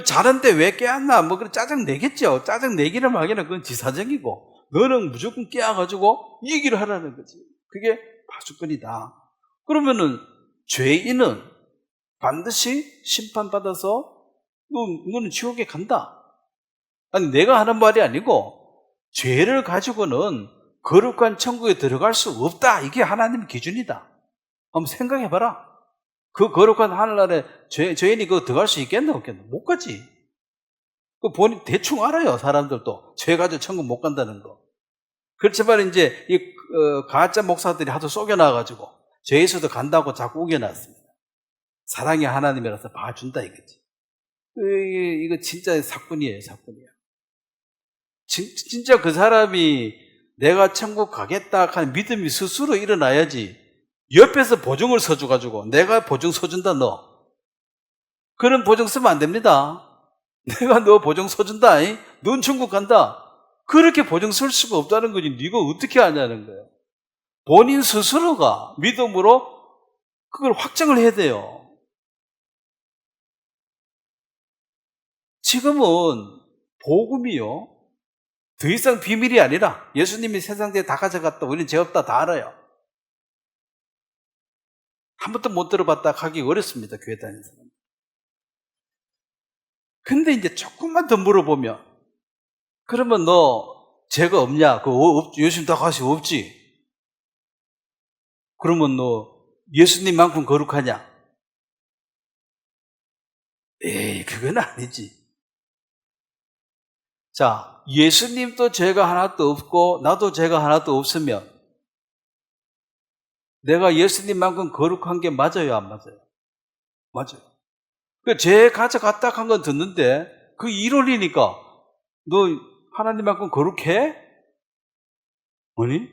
자는데 왜 깨웠나, 뭐, 짜증 내겠죠. 짜증 내기를 하기는 그건 지사적이고, 너는 무조건 깨워가지고 얘기를 하라는 거지. 그게 파수꾼이다. 그러면은, 죄인은 반드시 심판받아서, 너는 지옥에 간다. 아니, 내가 하는 말이 아니고, 죄를 가지고는 거룩한 천국에 들어갈 수 없다. 이게 하나님의 기준이다. 한번 생각해봐라. 그 거룩한 하늘나라에 죄인이 그거 들어갈 수 있겠나 없겠나? 못 가지. 그 본인 대충 알아요. 사람들도 죄 가지고 천국 못 간다는 거. 그렇지만 이제 이 가짜 목사들이 하도 속여놔가지고 죄에서도 간다고 자꾸 우겨놨습니다. 사랑의 하나님이라서 봐준다 이거지. 이거 진짜 사건이에요, 사건이야. 진짜 그 사람이 내가 천국 가겠다 하는 믿음이 스스로 일어나야지. 옆에서 보증을 서줘가지고 내가 보증 서준다 너. 그런 보증 쓰면 안 됩니다. 내가 너 보증 서준다. 넌 천국 간다. 그렇게 보증 쓸 수가 없다는 거지. 네가 어떻게 아냐는 거예요. 본인 스스로가 믿음으로 그걸 확정을 해야 돼요. 지금은 복음이요, 더 이상 비밀이 아니라 예수님이 세상에 다 가져갔다, 우리는 죄 없다 다 알아요. 한 번도 못 들어봤다 하기 어렵습니다, 교회 다니는 사람. 근데 이제 조금만 더 물어보면, 그러면 너 죄가 없냐? 예수님 다 가시 없지? 그러면 너 예수님만큼 거룩하냐? 에이, 그건 아니지. 자, 예수님도 죄가 하나도 없고 나도 죄가 하나도 없으면 내가 예수님만큼 거룩한 게 맞아요, 안 맞아요? 맞아요. 죄 가져갔다 한 건 듣는데 그 이론이니까 너 하나님만큼 거룩해? 아니?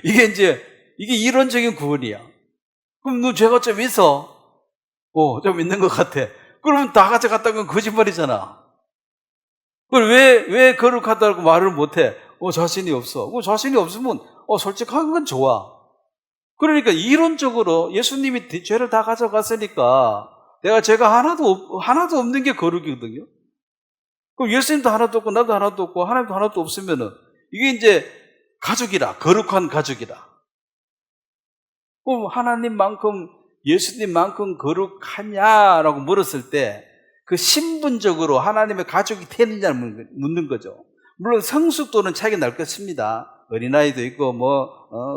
이게 이론적인 구원이야. 그럼 너 죄가 좀 있어? 좀 있는 것 같아. 그러면 다 가져갔다는 건 거짓말이잖아. 그걸 왜 거룩하다고 말을 못해? 자신이 없어. 자신이 없으면, 솔직한 건 좋아. 그러니까 이론적으로 예수님이 죄를 다 가져갔으니까 내가 죄가 하나도 없는 게 거룩이거든요. 그럼 예수님도 하나도 없고 나도 하나도 없고 하나님도 하나도 없으면은 이게 이제 가족이라, 거룩한 가족이라. 그럼 하나님만큼, 예수님만큼 거룩하냐라고 물었을 때 그 신분적으로 하나님의 가족이 되느냐를 묻는 거죠. 물론 성숙도는 차이가 날 것입니다. 어린아이도 있고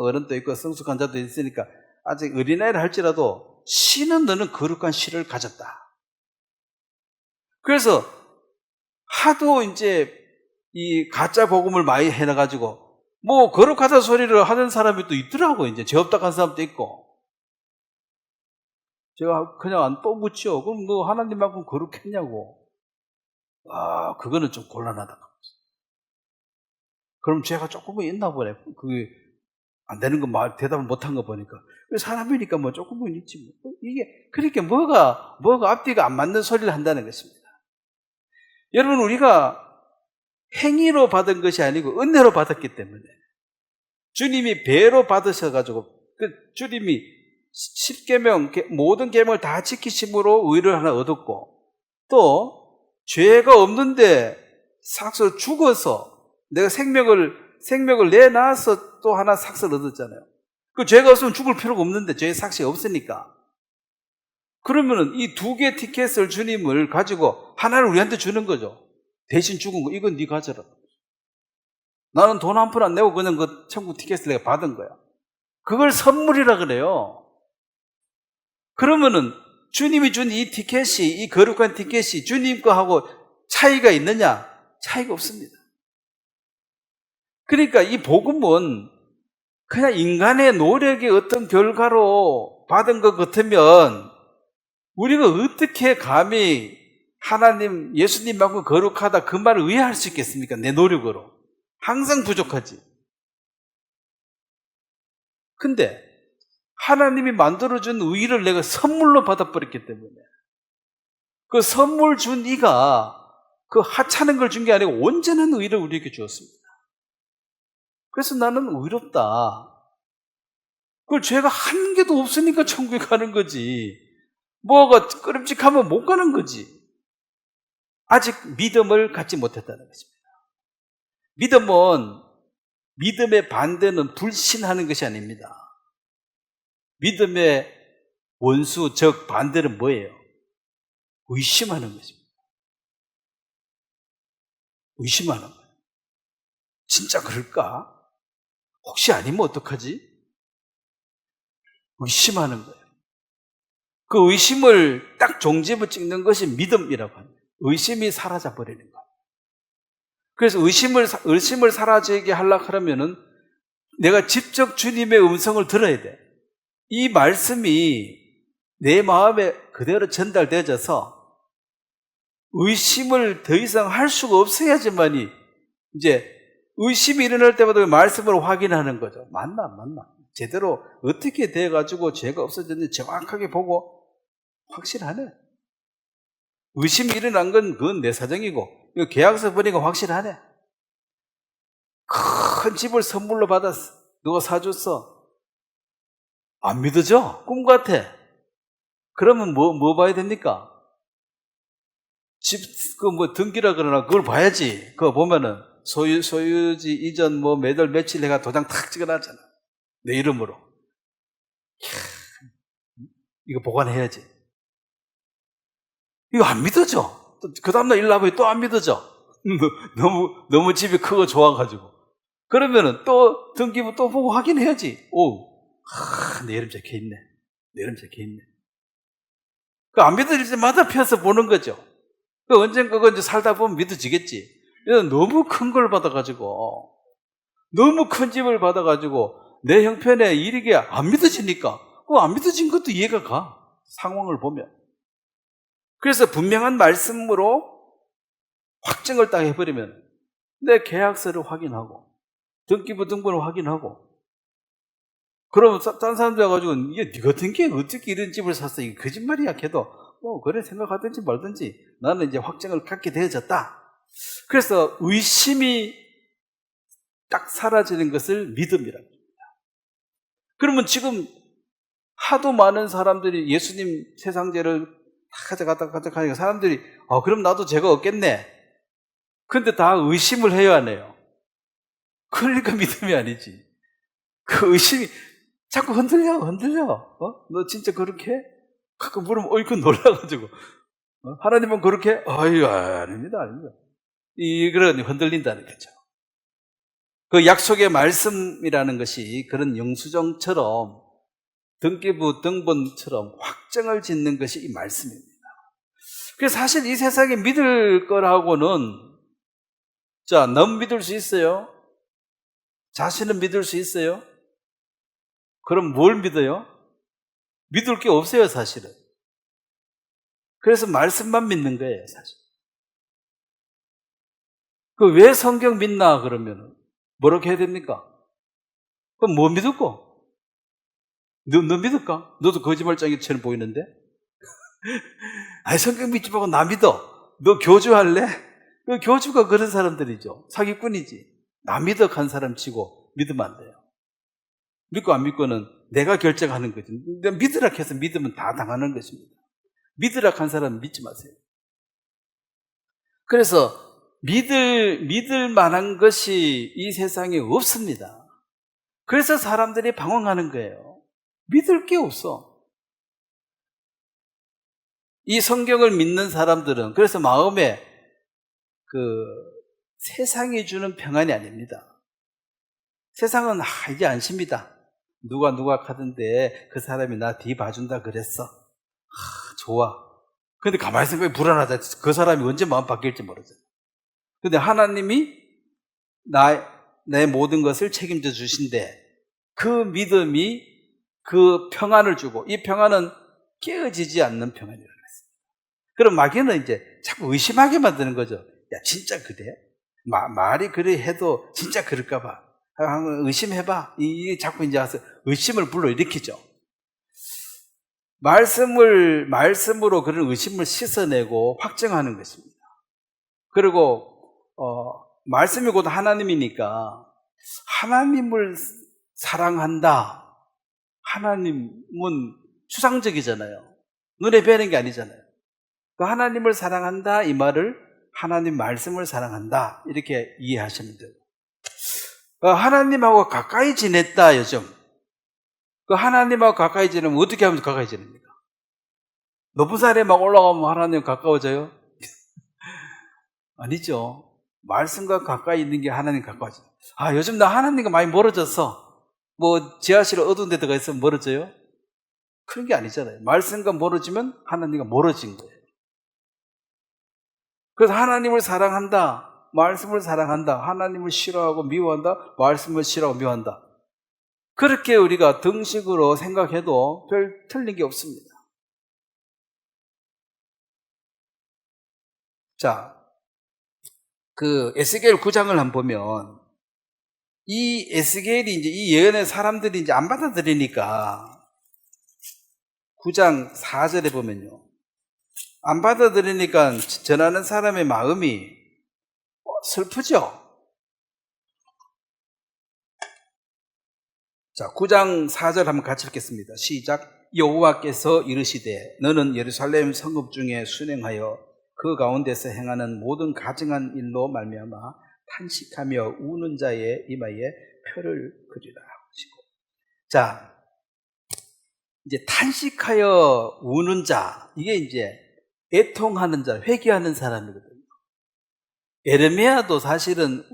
어른도 있고 성숙한 자도 있으니까 아직 어린아이를 할지라도 씨는 너는 거룩한 씨를 가졌다. 그래서 하도 이제 이 가짜 복음을 많이 해놔가지고 거룩하다 소리를 하는 사람이 또 있더라고. 이제 죄 없다 한 사람도 있고. 제가 그냥 또 묻죠. 그럼 너 하나님만큼 거룩했냐고. 그거는 좀 곤란하다. 그럼 죄가 조금은 있나 보네. 그게 안 되는 거 대답을 못한 거 보니까. 사람이니까 조금은 있지. 이게, 그러니까 뭐가 앞뒤가 안 맞는 소리를 한다는 것입니다. 여러분, 우리가 행위로 받은 것이 아니고 은혜로 받았기 때문에 주님이 배로 받으셔가지고 주님이 10계명, 모든 계명을 다 지키심으로 의를 하나 얻었고, 또 죄가 없는데 삭슬 죽어서 내가 생명을 내놔서 또 하나 삭슬 얻었잖아요. 그 죄가 없으면 죽을 필요가 없는데 죄의 삭슬이 없으니까. 그러면은 이 두 개 티켓을 주님을 가지고 하나를 우리한테 주는 거죠. 대신 죽은 거, 이건 네 가져라. 나는 돈 한 푼 안 내고 그냥 그 천국 티켓을 내가 받은 거야. 그걸 선물이라 그래요. 그러면은 주님이 준 이 티켓이, 이 거룩한 티켓이 주님 거하고 차이가 있느냐? 차이가 없습니다. 그러니까 이 복음은 그냥 인간의 노력의 어떤 결과로 받은 것 같으면 우리가 어떻게 감히 하나님, 예수님만큼 거룩하다 그 말을 의아할 수 있겠습니까? 내 노력으로. 항상 부족하지. 근데 하나님이 만들어준 의를 내가 선물로 받아버렸기 때문에 그 선물 준 이가 그 하찮은 걸 준 게 아니고 온전한 의를 우리에게 주었습니다. 그래서 나는 의롭다. 그걸 죄가 한 개도 없으니까 천국에 가는 거지. 뭐가 끄름직하면 못 가는 거지. 아직 믿음을 갖지 못했다는 것입니다. 믿음의 반대는 불신하는 것이 아닙니다. 믿음의 원수, 즉 반대는 뭐예요? 의심하는 것입니다. 의심하는 거예요. 진짜 그럴까? 혹시 아니면 어떡하지? 의심하는 거예요. 그 의심을 딱 종집을 찍는 것이 믿음이라고 합니다. 의심이 사라져 버리는 거예요. 그래서 의심을 사라지게 하려고 하면은 내가 직접 주님의 음성을 들어야 돼. 이 말씀이 내 마음에 그대로 전달되어져서 의심을 더 이상 할 수가 없어야지만이 이제 의심이 일어날 때마다 말씀을 확인하는 거죠. 맞나 안 맞나? 제대로 어떻게 돼가지고 죄가 없어졌는지 정확하게 보고 확실하네. 의심이 일어난 건 그건 내 사정이고 이거 계약서 보니까 확실하네. 큰 집을 선물로 받았어. 누가 사줬어. 안 믿어져? 꿈 같아. 그러면 뭐 봐야 됩니까? 집, 등기라 그러나 그걸 봐야지. 그거 보면은 소유지 이전 매달 며칠 해가 도장 탁 찍어놨잖아. 내 이름으로. 이거 보관해야지. 이거 안 믿어져. 그 다음날 일 나보니 또 안 믿어져. 너무 집이 크고 좋아가지고. 그러면은 또 등기부 또 보고 확인해야지. 내 이름 적혀있네. 내 이름 적혀있네. 안 믿어질 때마다 펴서 보는 거죠. 언젠가 이제 살다 보면 믿어지겠지. 너무 큰 걸 받아가지고, 너무 큰 집을 받아가지고, 내 형편에 이게 안 믿어지니까, 안 믿어진 것도 이해가 가. 상황을 보면. 그래서 분명한 말씀으로 확정을 딱 해버리면, 내 계약서를 확인하고, 등기부 등본을 확인하고, 그러면 딴 사람들 와가지고, 이게 네 같은 게 어떻게 이런 집을 샀어? 이게 거짓말이야, 걔도. 그래 생각하든지 말든지 나는 이제 확정을 갖게 되어졌다. 그래서 의심이 딱 사라지는 것을 믿음이라고 합니다. 그러면 지금 하도 많은 사람들이 예수님 세상죄를 다 가져가니까 사람들이 그럼 나도 죄가 없겠네. 근데 다 의심을 해야 하네요. 그러니까 믿음이 아니지. 그 의심이 자꾸 흔들려. 너 진짜 그렇게 해? 가끔 물으면 그 놀라가지고 하나님은 그렇게 아닙니다. 그런 흔들린다는 거죠. 그 약속의 말씀이라는 것이 그런 영수증처럼 등기부 등본처럼 확정을 짓는 것이 이 말씀입니다. 그래서 사실 이 세상에 믿을 거라고는 넌 믿을 수 있어요? 자신은 믿을 수 있어요? 그럼 뭘 믿어요? 믿을 게 없어요, 사실은. 그래서 말씀만 믿는 거예요, 사실. 왜 성경 믿나, 그러면? 뭐라고 해야 됩니까? 그럼 뭐 믿을까? 너 믿을까? 너도 거짓말쟁이처럼 보이는데? 성경 믿지 말고 나 믿어. 너 교주할래? 그 교주가 그런 사람들이죠. 사기꾼이지. 나 믿어 간 사람 치고 믿으면 안 돼요. 믿고 안 믿고는 내가 결정하는 거지. 믿으라 해서 믿으면 다 당하는 것입니다. 믿으라 한 사람은 믿지 마세요. 그래서 믿을 만한 것이 이 세상에 없습니다. 그래서 사람들이 방황하는 거예요. 믿을 게 없어. 이 성경을 믿는 사람들은 그래서 마음에 세상이 주는 평안이 아닙니다. 세상은 이제 안심이다. 누가 하던데 그 사람이 나 뒤 봐준다 그랬어. 좋아. 근데 가만히 생각해 불안하다. 그 사람이 언제 마음 바뀔지 모르죠. 근데 하나님이 내 모든 것을 책임져 주신대. 그 믿음이 그 평안을 주고, 이 평안은 깨어지지 않는 평안이라고 했습니다. 그럼 마귀는 이제 자꾸 의심하게 만드는 거죠. 야, 진짜 그래? 말이 그래 해도 진짜 그럴까봐. 의심해봐. 자꾸 이제 와서 의심을 불러일으키죠. 말씀으로 그런 의심을 씻어내고 확정하는 것입니다. 그리고, 말씀이 곧 하나님이니까, 하나님을 사랑한다. 하나님은 추상적이잖아요. 눈에 뵈는 게 아니잖아요. 그 하나님을 사랑한다, 이 말을 하나님 말씀을 사랑한다. 이렇게 이해하시면 돼요. 하나님하고 가까이 지냈다, 요즘. 그 하나님하고 가까이 지내면 어떻게 하면 가까이 지냅니까? 높은 산에 막 올라가면 하나님 가까워져요? 아니죠. 말씀과 가까이 있는 게 하나님 가까워져요. 요즘 나 하나님과 많이 멀어졌어. 지하실 어두운 데 들어가 있으면 멀어져요? 그런 게 아니잖아요. 말씀과 멀어지면 하나님과 멀어진 거예요. 그래서 하나님을 사랑한다. 말씀을 사랑한다. 하나님을 싫어하고 미워한다. 말씀을 싫어하고 미워한다. 그렇게 우리가 등식으로 생각해도 별 틀린 게 없습니다. 자, 에스겔 9장을 한번 보면, 이 에스겔이 이제 이 예언의 사람들이 이제 안 받아들이니까, 9장 4절에 보면요. 안 받아들이니까 전하는 사람의 마음이 슬프죠? 자, 9장 4절 한번 같이 읽겠습니다. 시작. 여호와께서 이르시되 너는 예루살렘 성읍 중에 순행하여 그 가운데서 행하는 모든 가증한 일로 말미암아 탄식하며 우는 자의 이마에 표를 그리라 하시고. 자, 이제 탄식하여 우는 자, 이게 이제 애통하는 자, 회개하는 사람이거든요. 에레미야도 사실은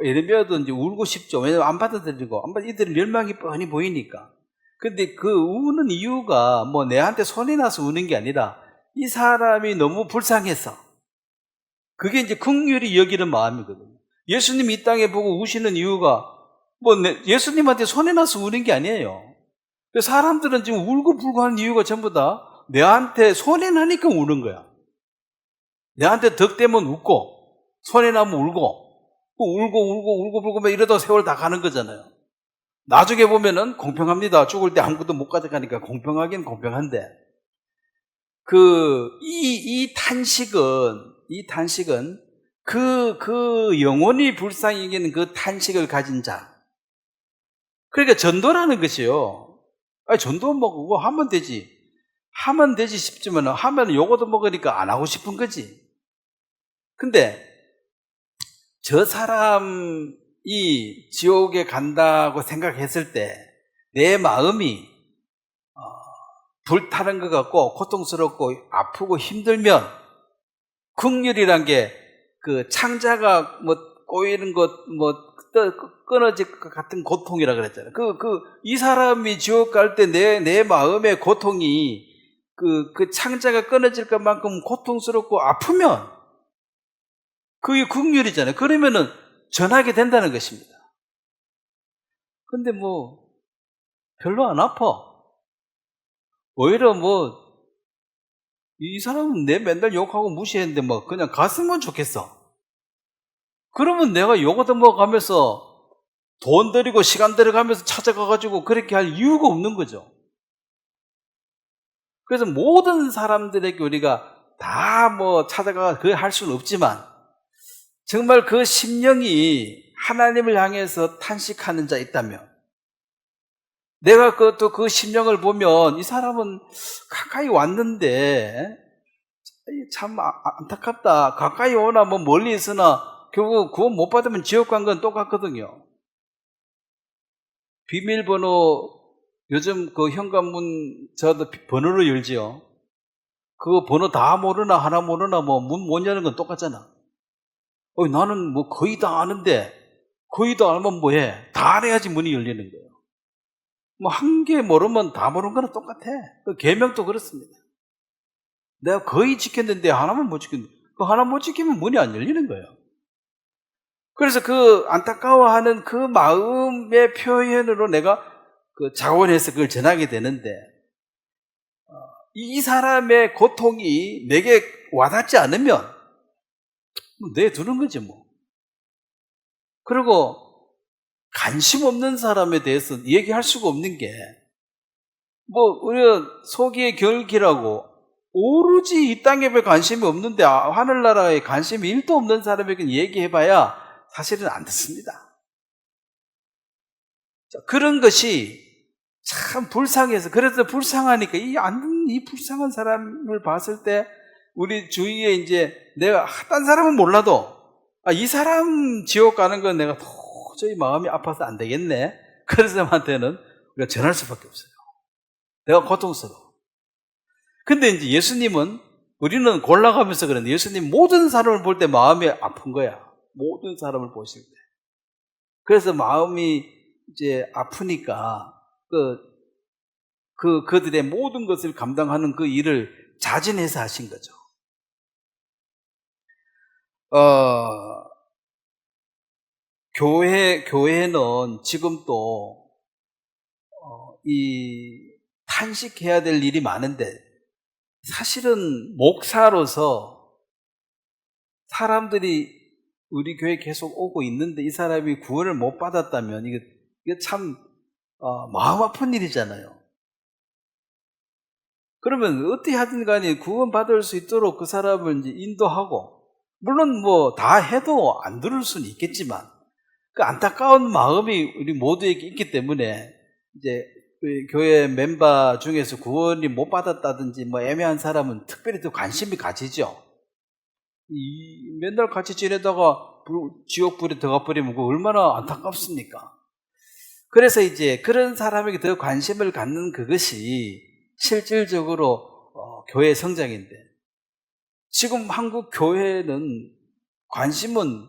에레미야도 이제 울고 싶죠. 왜냐면 안 받아들이고, 이들은 멸망이 뻔히 보이니까. 근데 그 우는 이유가 뭐 내한테 손이 나서 우는 게 아니라 이 사람이 너무 불쌍해서. 그게 이제 긍휼히 여기는 마음이거든요. 예수님 이 땅에 보고 우시는 이유가 뭐 예수님한테 손이 나서 우는 게 아니에요. 사람들은 지금 울고 불고 하는 이유가 전부 다 내한테 손이 나니까 우는 거야. 내한테 덕되면 웃고, 손이 나면 울고 불고 이러다 세월 다 가는 거잖아요. 나중에 보면은 공평합니다. 죽을 때 아무것도 못 가져가니까 공평하긴 공평한데, 이 탄식은 그 영혼이 불쌍히 여기는 그 탄식을 가진 자. 그러니까 전도라는 것이요. 아니, 전도 뭐 그거 하면 되지 싶지만 하면 요거도 먹으니까 안 하고 싶은 거지. 근데 저 사람이 지옥에 간다고 생각했을 때 내 마음이 불타는 것 같고 고통스럽고 아프고 힘들면 긍휼이란 게 그 창자가 뭐 꼬이는 것 뭐 끊어질 것 같은 고통이라 그랬잖아요. 이 사람이 지옥 갈 때 내 마음의 고통이 그 창자가 끊어질 것만큼 고통스럽고 아프면 그게 긍휼이잖아요. 그러면은 전하게 된다는 것입니다. 근데 뭐 별로 안 아파. 오히려 뭐 이 사람은 내 맨날 욕하고 무시했는데 뭐 그냥 갔으면 좋겠어. 그러면 내가 욕 얻어먹어가면서 돈 들이고 시간 들여가면서 찾아가가지고 그렇게 할 이유가 없는 거죠. 그래서 모든 사람들에게 우리가 다 뭐 찾아가 할 수는 없지만 정말 그 심령이 하나님을 향해서 탄식하는 자 있다면 내가 그 심령을 보면 이 사람은 가까이 왔는데 참 안타깝다. 가까이 오나 뭐 멀리 있으나 결국 구원 못 받으면 지옥 간 건 똑같거든요. 비밀번호 요즘 그 현관문 저도 번호로 열지요. 그거 번호 다 모르나 하나 모르나 뭐 문 못 여는 건 똑같잖아. 나는 뭐 거의 다 아는데 거의 다 알면 뭐해? 다 알아야지 문이 열리는 거예요. 뭐 한 개 모르면 다 모르는 거는 똑같아. 그 계명도 그렇습니다. 내가 거의 지켰는데 하나만 못 지켰는데 그 하나 못 지키면 문이 안 열리는 거예요. 그래서 그 안타까워하는 그 마음의 표현으로 내가 그 자원해서 그걸 전하게 되는데 이 사람의 고통이 내게 와닿지 않으면 내두는 거지 뭐. 그리고 관심 없는 사람에 대해서 얘기할 수가 없는 게 뭐 우리가 소기의 결기라고 오로지 이 땅에 별 관심이 없는데 하늘나라에 관심이 1도 없는 사람에게 얘기해봐야 사실은 안 듣습니다. 자, 그런 것이 참 불쌍해서 그래서 불쌍하니까 이 불쌍한 사람을 봤을 때 우리 주위에 이제 내가 딴 사람은 몰라도 이 사람 지옥 가는 건 내가 도저히 마음이 아파서 안 되겠네. 그런 사람한테는 우리가 전할 수밖에 없어요. 내가 고통스러워. 근데 이제 예수님은 우리는 골라가면서 그런데 예수님 모든 사람을 볼 때 마음이 아픈 거야. 모든 사람을 보실 때. 그래서 마음이 이제 아프니까 그들의 모든 것을 감당하는 그 일을 자진해서 하신 거죠. 교회는 지금도 이 탄식해야 될 일이 많은데 사실은 목사로서 사람들이 우리 교회 계속 오고 있는데 이 사람이 구원을 못 받았다면 이게 참 마음 아픈 일이잖아요. 그러면 어떻게 하든 간에 구원 받을 수 있도록 그 사람을 이제 인도하고 물론 뭐 다 해도 안 들을 수는 있겠지만 그 안타까운 마음이 우리 모두에게 있기 때문에 이제 그 교회 멤버 중에서 구원이 못 받았다든지 뭐 애매한 사람은 특별히 또 관심이 가지죠. 맨날 같이 지내다가 지옥불에 들어가 버리면 그거 얼마나 안타깝습니까? 그래서 이제 그런 사람에게 더 관심을 갖는 그것이 실질적으로 교회 성장인데, 지금 한국 교회는 관심은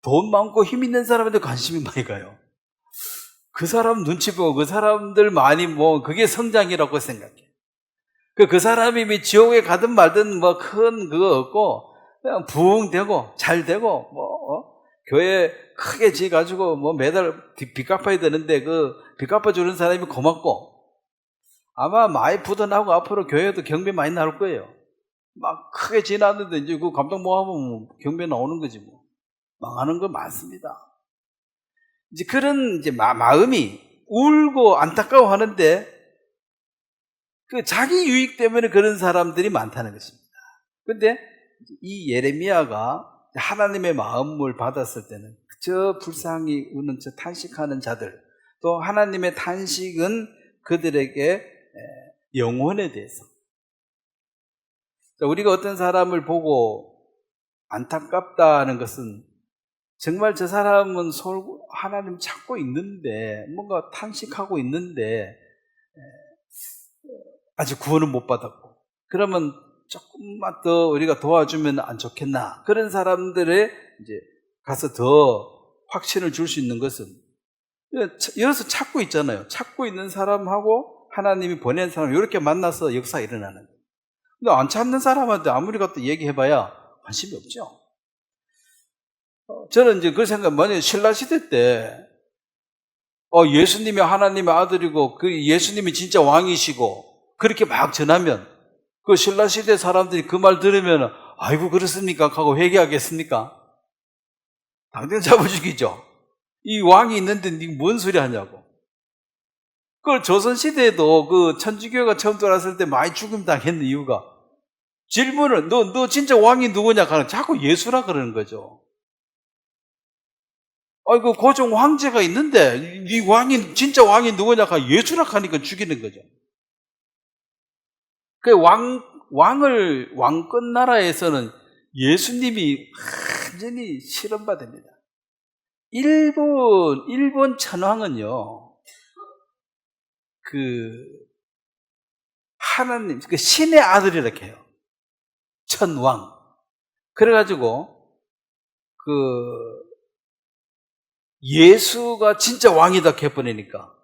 돈 많고 힘 있는 사람한테 관심이 많이 가요. 그 사람 눈치 보고 그 사람들 많이 그게 성장이라고 생각해. 그 사람이 지옥에 가든 말든 큰 그거 없고 그냥 부흥되고 잘 되고 교회 크게 지어가지고 매달 빚 갚아야 되는데 그 빚 갚아주는 사람이 고맙고, 아마 많이 부도나고 앞으로 교회도 경비 많이 나올 거예요. 막 크게 지났는데 이제 그 감독 모아보면 경비 나오는 거지 뭐. 망하는 거 많습니다. 이제 그런 이제 마음이 울고 안타까워하는데 그 자기 유익 때문에 그런 사람들이 많다는 것입니다. 근데 이 예레미야가 하나님의 마음을 받았을 때는 저 불쌍히 우는 저 탄식하는 자들, 또 하나님의 탄식은 그들에게 영혼에 대해서, 우리가 어떤 사람을 보고 안타깝다는 것은 정말 저 사람은 하나님 찾고 있는데 뭔가 탄식하고 있는데 아직 구원을 못 받았고, 그러면 조금만 더 우리가 도와주면 안 좋겠나, 그런 사람들의 이제 가서 더 확신을 줄 수 있는 것은 여기서 찾고 있잖아요. 찾고 있는 사람하고 하나님이 보낸 사람 이렇게 만나서 역사가 일어나는 거예요. 근데 안 찾는 사람한테 아무리 갖다 얘기해봐야 관심이 없죠. 저는 이제 그 생각, 만약에 신라시대 때 예수님이 하나님의 아들이고 그 예수님이 진짜 왕이시고 그렇게 막 전하면 그 신라시대 사람들이 그 말 들으면 아이고 그렇습니까 하고 회개하겠습니까? 당장 잡아 죽이죠. 이 왕이 있는데 니 뭔 소리 하냐고. 그 조선시대에도 그 천주교가 처음 들어왔을 때 많이 죽임 당했는 이유가, 질문을 너 진짜 왕이 누구냐 하는, 자꾸 예수라 그러는 거죠. 그 고종 황제가 있는데 네 왕이 진짜 왕이 누구냐 하니까 예수라 하니까 죽이는 거죠. 그 왕권 나라에서는 예수님이 완전히 실험받습니다. 일본 천황은요, 하나님, 신의 아들이라 해요. 천왕. 그래가지고, 예수가 진짜 왕이다 해버리니까,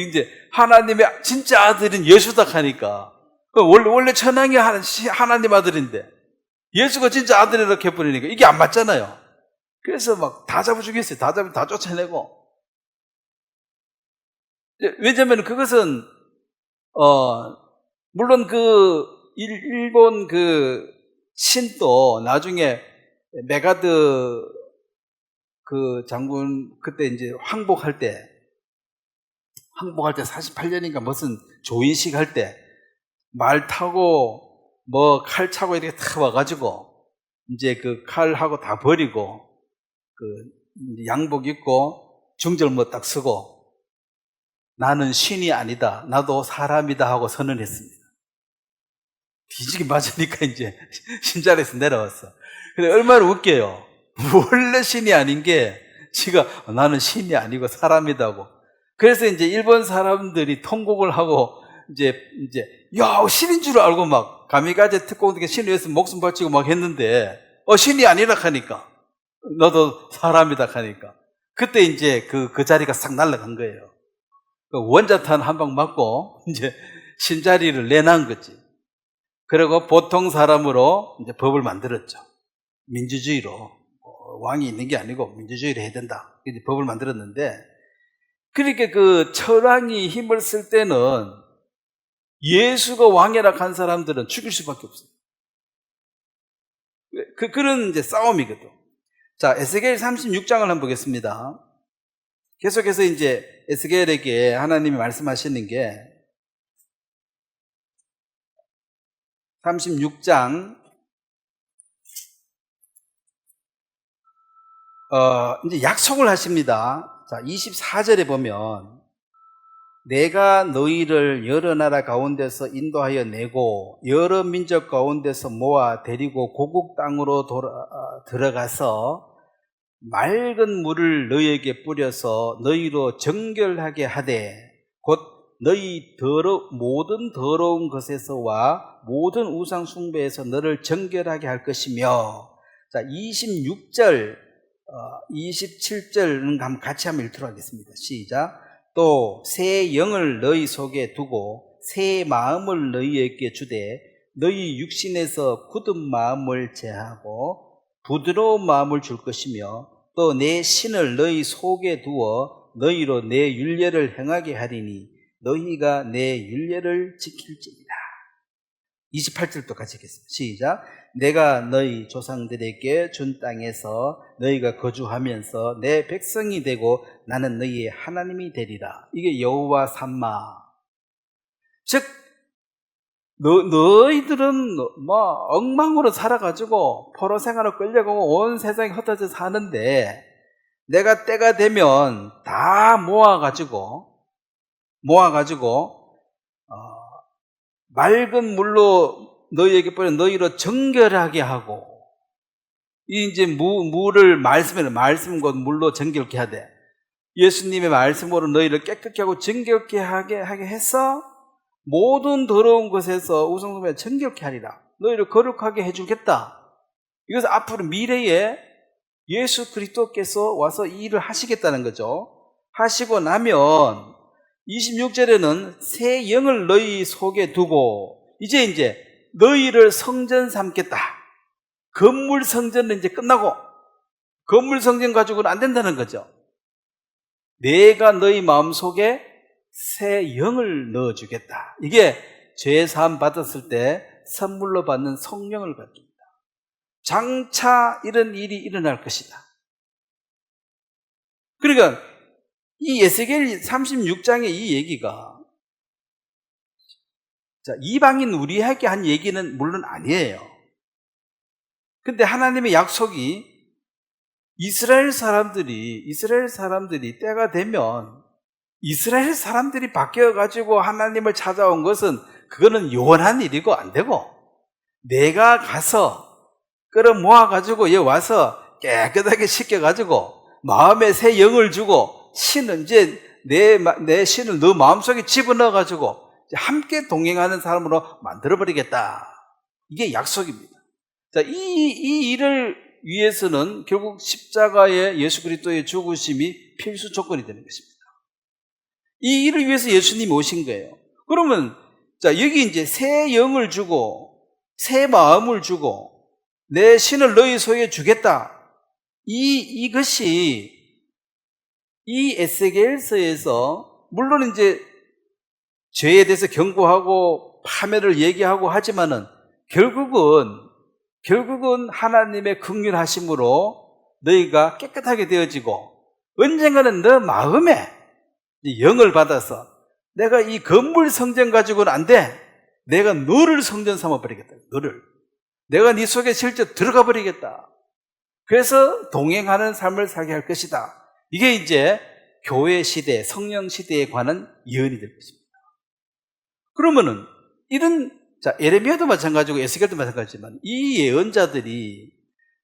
이제 하나님의 진짜 아들인 예수다 하니까, 원래 천왕이 하나님 아들인데, 예수가 진짜 아들이라 해버리니까 이게 안 맞잖아요. 그래서 막 다 잡아 죽였어요. 다 쫓아내고. 왜냐면 그것은, 물론 일본 신도 나중에 메가드 장군 그때 이제 항복할 때 48년인가 무슨 조인식 할 때 말 타고 칼 차고 이렇게 탁 와가지고 이제 그 칼하고 다 버리고 양복 입고 중절 딱 쓰고 나는 신이 아니다, 나도 사람이다 하고 선언했습니다. 뒤지게 맞으니까 이제 신자리에서 내려왔어. 근데 얼마나 웃겨요. 원래 신이 아닌 게 지가 나는 신이 아니고 사람이다고. 그래서 이제 일본 사람들이 통곡을 하고 이제 야 신인 줄 알고 막 가미가제 특공대가 신을 위해서 목숨 바치고 막 했는데 신이 아니라 하니까 너도 사람이다 하니까 그때 이제 그 자리가 싹 날아간 거예요. 원자탄 한 방 맞고 이제 신자리를 내놓은 거지. 그리고 보통 사람으로 이제 법을 만들었죠. 민주주의로. 왕이 있는 게 아니고 민주주의를 해야 된다. 이제 법을 만들었는데, 그러니까 천황이 힘을 쓸 때는 예수가 왕이라 한 사람들은 죽일 수밖에 없어요. 그런 이제 싸움이거든. 자, 에스겔 36장을 한번 보겠습니다. 계속해서 이제 에스겔에게 하나님이 말씀하시는 게 36장 이제 약속을 하십니다. 자, 24절에 보면 내가 너희를 여러 나라 가운데서 인도하여 내고 여러 민족 가운데서 모아 데리고 고국 땅으로 들어가서 맑은 물을 너희에게 뿌려서 너희로 정결하게 하되 곧 너희 모든 더러운 것에서와 모든 우상 숭배에서 너를 정결하게 할 것이며. 자, 26절 27절은 같이 한번 읽도록 하겠습니다. 시작. 또 새 영을 너희 속에 두고 새 마음을 너희에게 주되 너희 육신에서 굳은 마음을 제하고 부드러운 마음을 줄 것이며 또 내 신을 너희 속에 두어 너희로 내 율례를 행하게 하리니 너희가 내 율례를 지킬지니라. 28절도 같이 읽겠습니다. 시작. 내가 너희 조상들에게 준 땅에서 너희가 거주하면서 내 백성이 되고 나는 너희의 하나님이 되리라. 이게 여호와 삼마. 즉 너희들은 엉망으로 살아가지고 포로 생활로 끌려가고 온 세상에 흩어져 사는데 내가 때가 되면 다 모아가지고 맑은 물로 너희에게 뿌려 너희로 정결하게 하고, 이 이제 물을 말씀과 물로 정결케 하되 예수님의 말씀으로 너희를 깨끗게 하고 정결케 하게 해서 모든 더러운 것에서 우상숭배 정결케 하리라. 너희를 거룩하게 해주겠다. 이것은 앞으로 미래에 예수 그리스도께서 와서 이 일을 하시겠다는 거죠. 하시고 나면 26절에는 새 영을 너희 속에 두고 이제 너희를 성전 삼겠다. 건물 성전은 이제 끝나고 건물 성전 가지고는 안 된다는 거죠. 내가 너희 마음속에 새 영을 넣어주겠다. 이게 죄사함 받았을 때 선물로 받는 성령을 받습니다. 장차 이런 일이 일어날 것이다. 그러니까 이 에스겔 36장의 이 얘기가 이방인 우리에게 한 얘기는 물론 아니에요. 근데 하나님의 약속이 이스라엘 사람들이 때가 되면 이스라엘 사람들이 바뀌어가지고 하나님을 찾아온 것은 그거는 요원한 일이고 안 되고, 내가 가서 끌어모아가지고 여기 와서 깨끗하게 씻겨가지고 마음에 새 영을 주고 신은 이제 내 신을 너 마음속에 집어넣어가지고 함께 동행하는 사람으로 만들어버리겠다. 이게 약속입니다. 자, 이 일을 위해서는 결국 십자가의 예수 그리스도의 죽으심이 필수 조건이 되는 것입니다. 이 일을 위해서 예수님이 오신 거예요. 그러면 여기 이제 새 영을 주고 새 마음을 주고 내 신을 너희 속에 주겠다. 이것이 이 에스겔서에서 물론 이제 죄에 대해서 경고하고 파멸을 얘기하고 하지만은 결국은 하나님의 긍휼하심으로 너희가 깨끗하게 되어지고 언젠가는 너 마음에 영을 받아서 내가 이 건물 성전 가지고는 안 돼. 내가 너를 성전 삼아 버리겠다. 내가 네 속에 실제 들어가 버리겠다. 그래서 동행하는 삶을 살게 할 것이다. 이게 이제 교회 시대, 성령 시대에 관한 예언이 될 것입니다. 그러면은 에레미야도 마찬가지고 에스겔도 마찬가지지만 이 예언자들이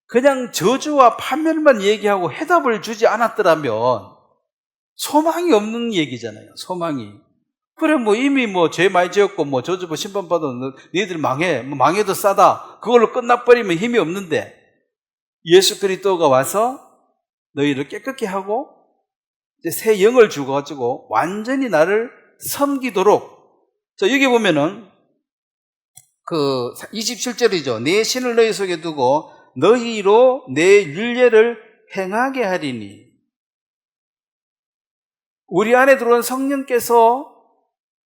그냥 저주와 파멸만 얘기하고 해답을 주지 않았더라면 소망이 없는 얘기잖아요. 소망이. 그래 이미 죄 많이 지었고 저주 심판받아 너희들 망해. 망해도 싸다. 그걸로 끝나버리면 힘이 없는데 예수 그리스도가 와서 너희를 깨끗게 하고 이제 새 영을 주고 완전히 나를 섬기도록. 자, 여기 보면은 27절이죠. 내 신을 너희 속에 두고 너희로 내 율례를 행하게 하리니. 우리 안에 들어온 성령께서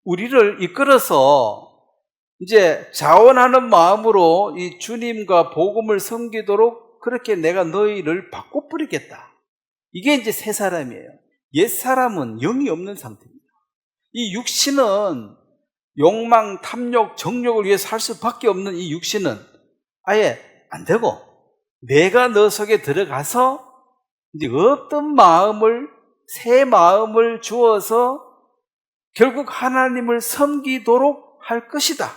우리를 이끌어서 이제 자원하는 마음으로 이 주님과 복음을 섬기도록 그렇게 내가 너희를 바꿔버리겠다. 이게 이제 새 사람이에요. 옛 사람은 영이 없는 상태입니다. 이 육신은 욕망, 탐욕, 정욕을 위해서 살 수밖에 없는 이 육신은 아예 안 되고, 내가 너 속에 들어가서 이제 어떤 새 마음을 주어서 결국 하나님을 섬기도록 할 것이다.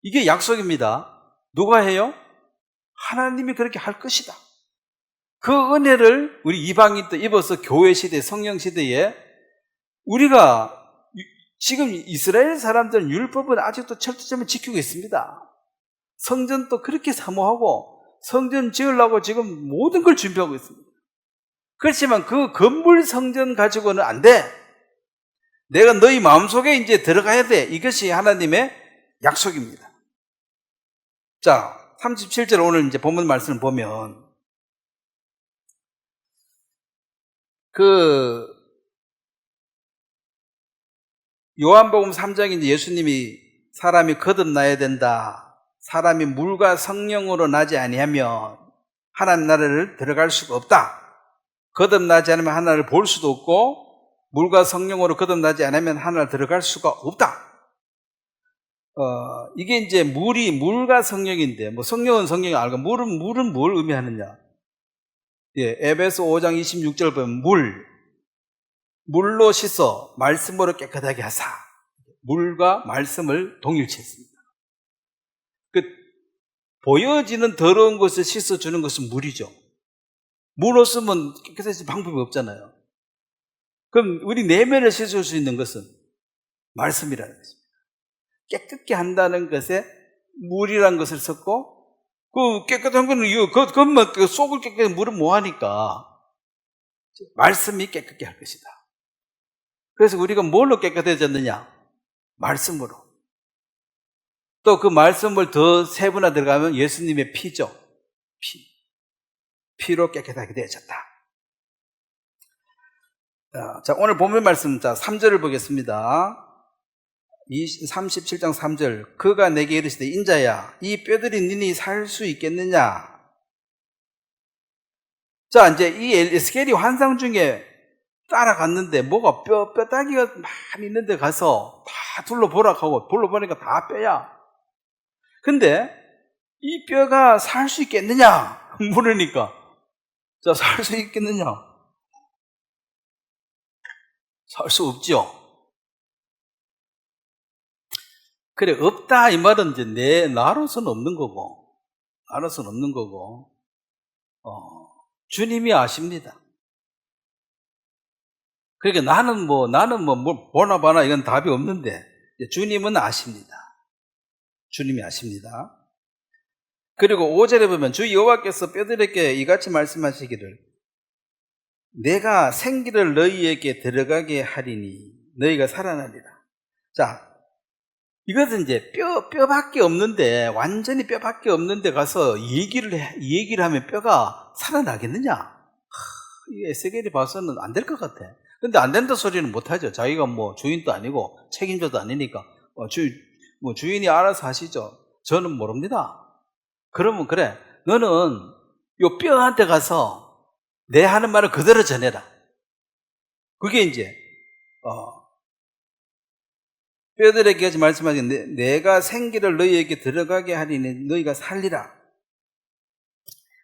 이게 약속입니다. 누가 해요? 하나님이 그렇게 할 것이다. 그 은혜를 우리 이방인도 입어서 교회 시대, 성령 시대에 우리가 지금 이스라엘 사람들은 율법은 아직도 철저히 지키고 있습니다. 성전도 그렇게 사모하고 성전 지으려고 지금 모든 걸 준비하고 있습니다. 그렇지만 그 건물 성전 가지고는 안 돼. 내가 너희 마음속에 이제 들어가야 돼. 이것이 하나님의 약속입니다. 자, 37절 오늘 이제 본문 말씀을 보면 요한복음 3장에 이제 예수님이 사람이 거듭나야 된다. 사람이 물과 성령으로 나지 아니하면 하나님 나라를 들어갈 수가 없다. 거듭나지 않으면 하나님을 볼 수도 없고 물과 성령으로 거듭나지 않으면 하나님을 들어갈 수가 없다. 이게 이제 물과 성령인데, 뭐 성령은 성령이 알고 물은 뭘 의미하느냐? 예, 에베소 5장 26절 보면 물로 씻어 말씀으로 깨끗하게 하사. 물과 말씀을 동일체했습니다. 보여지는 더러운 것을 씻어주는 것은 물이죠. 물 없으면 깨끗해질 방법이 없잖아요. 그럼 우리 내면을 씻을 수 있는 것은 말씀이라는 것입니다. 깨끗게 한다는 것에 물이라는 것을 썼고, 그 깨끗한 거는 그것만 속을 깨끗한 물은 뭐하니까 말씀이 깨끗게 할 것이다. 그래서 우리가 뭘로 깨끗해졌느냐? 말씀으로. 또 그 말씀을 더 세분화 들어가면 예수님의 피죠. 피로 깨끗하게 되어졌다. 자, 오늘 본문 말씀, 자, 3절을 보겠습니다. 37장 3절. 그가 내게 이르시되 인자야, 이 뼈들이 니니 살 수 있겠느냐? 자, 이제 이 에스겔이 환상 중에 따라갔는데 뭐가 뼈다귀가 많이 있는데 가서 다 둘러보라 하고 둘러보니까 다 뼈야. 근데 이 뼈가 살 수 있겠느냐? 물으니까. 자, 살 수 있겠느냐? 살 수 없죠. 그래, 없다 이 말은 이제 나로서는 없는 거고, 주님이 아십니다. 그러니까 나는 보나 봐나 이건 답이 없는데, 주님은 아십니다. 주님이 아십니다. 그리고 5절에 보면 주 여호와께서 뼈들에게 이같이 말씀하시기를 내가 생기를 너희에게 들어가게 하리니 너희가 살아나리라. 자, 이것은 이제 뼈밖에 없는데, 완전히 뼈밖에 없는데 가서 얘기를 하면 뼈가 살아나겠느냐? 이 에스겔이 봐서는 안 될 것 같아. 근데 안 된다 소리는 못 하죠. 자기가 뭐 주인도 아니고 책임자도 아니니까 주인이 알아서 하시죠. 저는 모릅니다. 그러면 그래, 너는 요 뼈한테 가서 내 하는 말을 그대로 전해라. 그게 이제 뼈들에게 말씀하신 내가 생기를 너희에게 들어가게 하리니 너희가 살리라.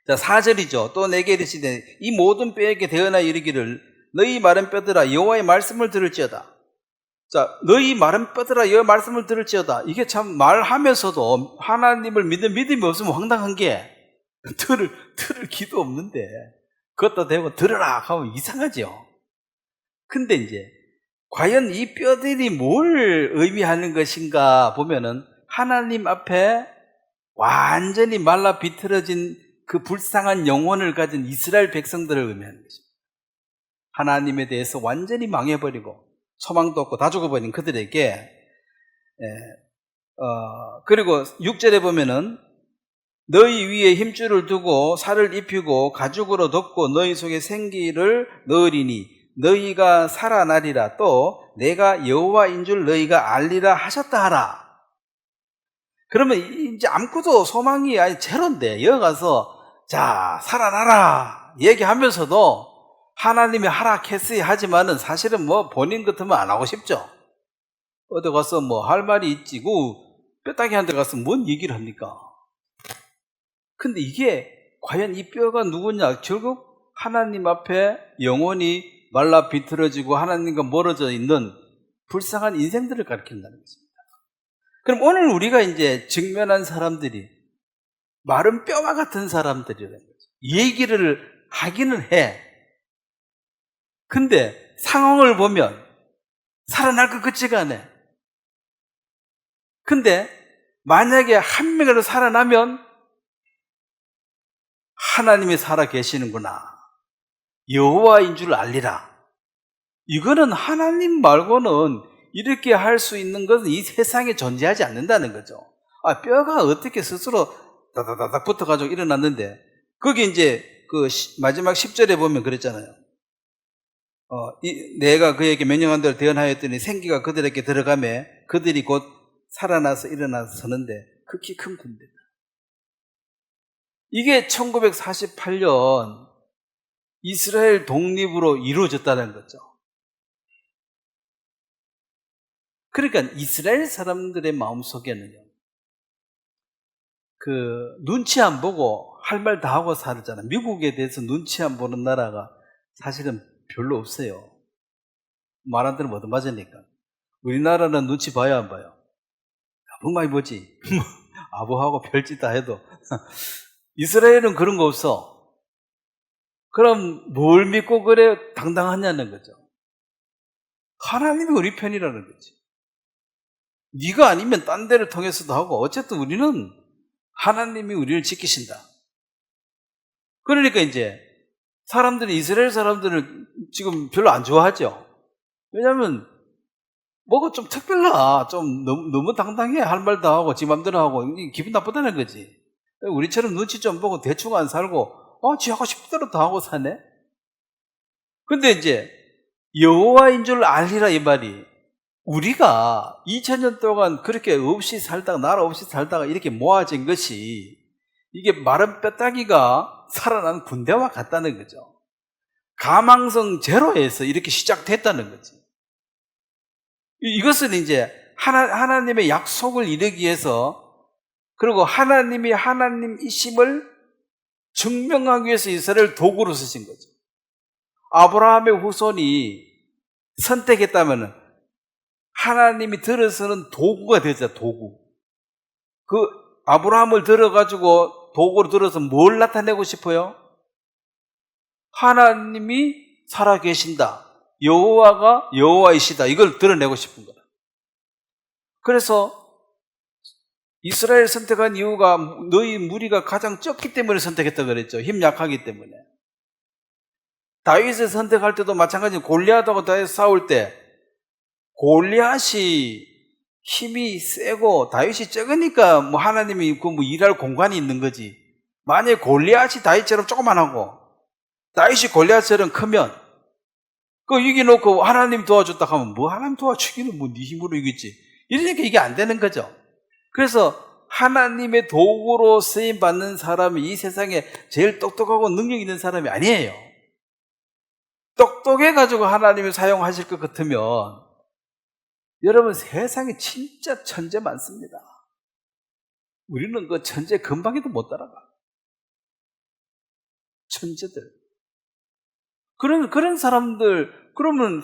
자, 4절이죠. 또 내게 이르시되 이 모든 뼈에게 대언하 이르기를 너희 마른 뼈들아 여호와의 말씀을 들을지어다. 자, 너희 마른 뼈들아 여호와의 말씀을 들을지어다. 이게 참 말하면서도 하나님을 믿는 믿음이 없으면 황당한 게 들을 기도 없는데 그것도 대고 들으라 하면 이상하죠. 근데 이제 과연 이 뼈들이 뭘 의미하는 것인가 보면은 하나님 앞에 완전히 말라 비틀어진 그 불쌍한 영혼을 가진 이스라엘 백성들을 의미하는 것입니다. 하나님에 대해서 완전히 망해버리고 소망도 없고 다 죽어버린 그들에게 그리고 6절에 보면은 너희 위에 힘줄을 두고 살을 입히고 가죽으로 덮고 너희 속에 생기를 넣으리니 너희가 살아나리라. 또 내가 여호와인 줄 너희가 알리라 하셨다 하라. 그러면 이제 아무것도 소망이 아니 제로인데 여기 가서 자 살아나라 얘기하면서도 하나님이 하락했어야 하지만은 사실은 뭐 본인 같으면 안 하고 싶죠. 어디 가서 뭐 할 말이 있지, 그 뼈다귀한테 가서 뭔 얘기를 합니까? 근데 이게 과연 이 뼈가 누구냐? 결국 하나님 앞에 영혼이 말라 비틀어지고 하나님과 멀어져 있는 불쌍한 인생들을 가리킨다는 것입니다. 그럼 오늘 우리가 이제 직면한 사람들이 마른 뼈와 같은 사람들이라는 거죠. 얘기를 하기는 해. 근데 상황을 보면 살아날 것 같지가 않아. 근데 만약에 한 명이라도 살아나면 하나님이 살아 계시는구나. 여호와인 줄 알리라. 이거는 하나님 말고는 이렇게 할 수 있는 것은 이 세상에 존재하지 않는다는 거죠. 뼈가 어떻게 스스로 다다다닥 붙어가지고 일어났는데, 거기 이제 그 마지막 10절에 보면 그랬잖아요. 내가 그에게 명령한 대로 대언하였더니 생기가 그들에게 들어가매 그들이 곧 살아나서 일어나서 서는데 극히 큰 군대다. 이게 1948년 이스라엘 독립으로 이루어졌다는 거죠. 그러니까 이스라엘 사람들의 마음속에는요, 눈치 안 보고 할 말 다 하고 살았잖아요. 미국에 대해서 눈치 안 보는 나라가 사실은 별로 없어요. 말한 대로 뭐든 맞으니까. 우리나라는 눈치 봐야 안 봐요? 너무 많이 보지. 아부하고 별짓 다 해도. 이스라엘은 그런 거 없어. 그럼 뭘 믿고 그래 당당하냐는 거죠. 하나님이 우리 편이라는 거지. 네가 아니면 딴 데를 통해서도 하고 어쨌든 우리는 하나님이 우리를 지키신다. 그러니까 이제 사람들이 이스라엘 사람들을 지금 별로 안 좋아하죠. 왜냐하면 뭐가 좀 특별하. 좀 너무 당당해. 할 말도 하고 지 맘대로 하고 기분 나쁘다는 거지. 우리처럼 눈치 좀 보고 대충 안 살고 지 하고 싶은 대로 다 하고 사네. 근데 이제 여호와인 줄 알리라 이 말이, 우리가 2000년 동안 그렇게 없이 살다가 나라 없이 살다가 이렇게 모아진 것이 이게 마른 뼈다귀가 살아난 군대와 같다는 거죠. 가망성 제로에서 이렇게 시작됐다는 거지. 이것은 이제 하나님의 약속을 이루기 위해서, 그리고 하나님이 하나님이심을 증명하기 위해서 이스라엘을 도구로 쓰신 거죠. 아브라함의 후손이 선택했다면 하나님이 들어서는 도구가 되자. 도구. 그 아브라함을 들어가지고 도구로 들어서 뭘 나타내고 싶어요? 하나님이 살아계신다. 여호와가 여호와이시다. 이걸 드러내고 싶은 거다. 그래서 이스라엘 선택한 이유가 너희 무리가 가장 적기 때문에 선택했다고 그랬죠. 힘 약하기 때문에. 다윗을 선택할 때도 마찬가지로 골리앗하고 다윗 싸울 때 골리앗이 힘이 세고 다윗이 적으니까 뭐 하나님이 일할 공간이 있는 거지. 만약에 골리앗이 다윗처럼 조그만하고 다윗이 골리앗처럼 크면 이겨놓고 하나님 도와줬다 하면 하나님 도와주기는 네 힘으로 이기지. 이러니까 이게 안 되는 거죠. 그래서 하나님의 도구로 쓰임받는 사람이 이 세상에 제일 똑똑하고 능력 있는 사람이 아니에요. 똑똑해가지고 하나님을 사용하실 것 같으면 여러분, 세상에 진짜 천재 많습니다. 우리는 그 천재 금방에도 못 따라가. 천재들. 그런 사람들, 그러면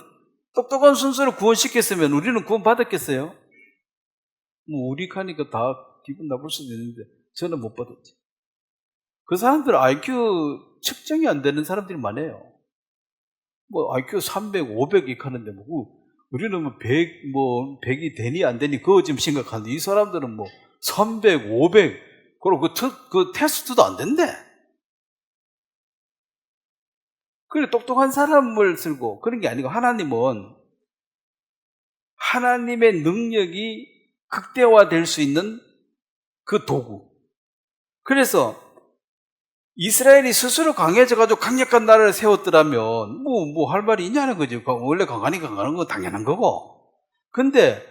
똑똑한 순서로 구원시켰으면 우리는 구원 받았겠어요? 우리 가니까 다 기분 나쁠 수도 있는데 저는 못 받았지. 그 사람들 IQ 측정이 안 되는 사람들이 많아요. IQ 300, 500 이렇게 하는데 우리는 100, 100이 되니 안 되니 그거 지금 심각한데 이 사람들은 300, 500, 그리고 그 테스트도 안 된대. 그래, 똑똑한 사람을 쓰고 그런 게 아니고 하나님은 하나님의 능력이 극대화될 수 있는 그 도구. 그래서 이스라엘이 스스로 강해져가지고 강력한 나라를 세웠더라면 할 말이 있냐는 거지. 원래 강하니까 강하는 건 당연한 거고. 근데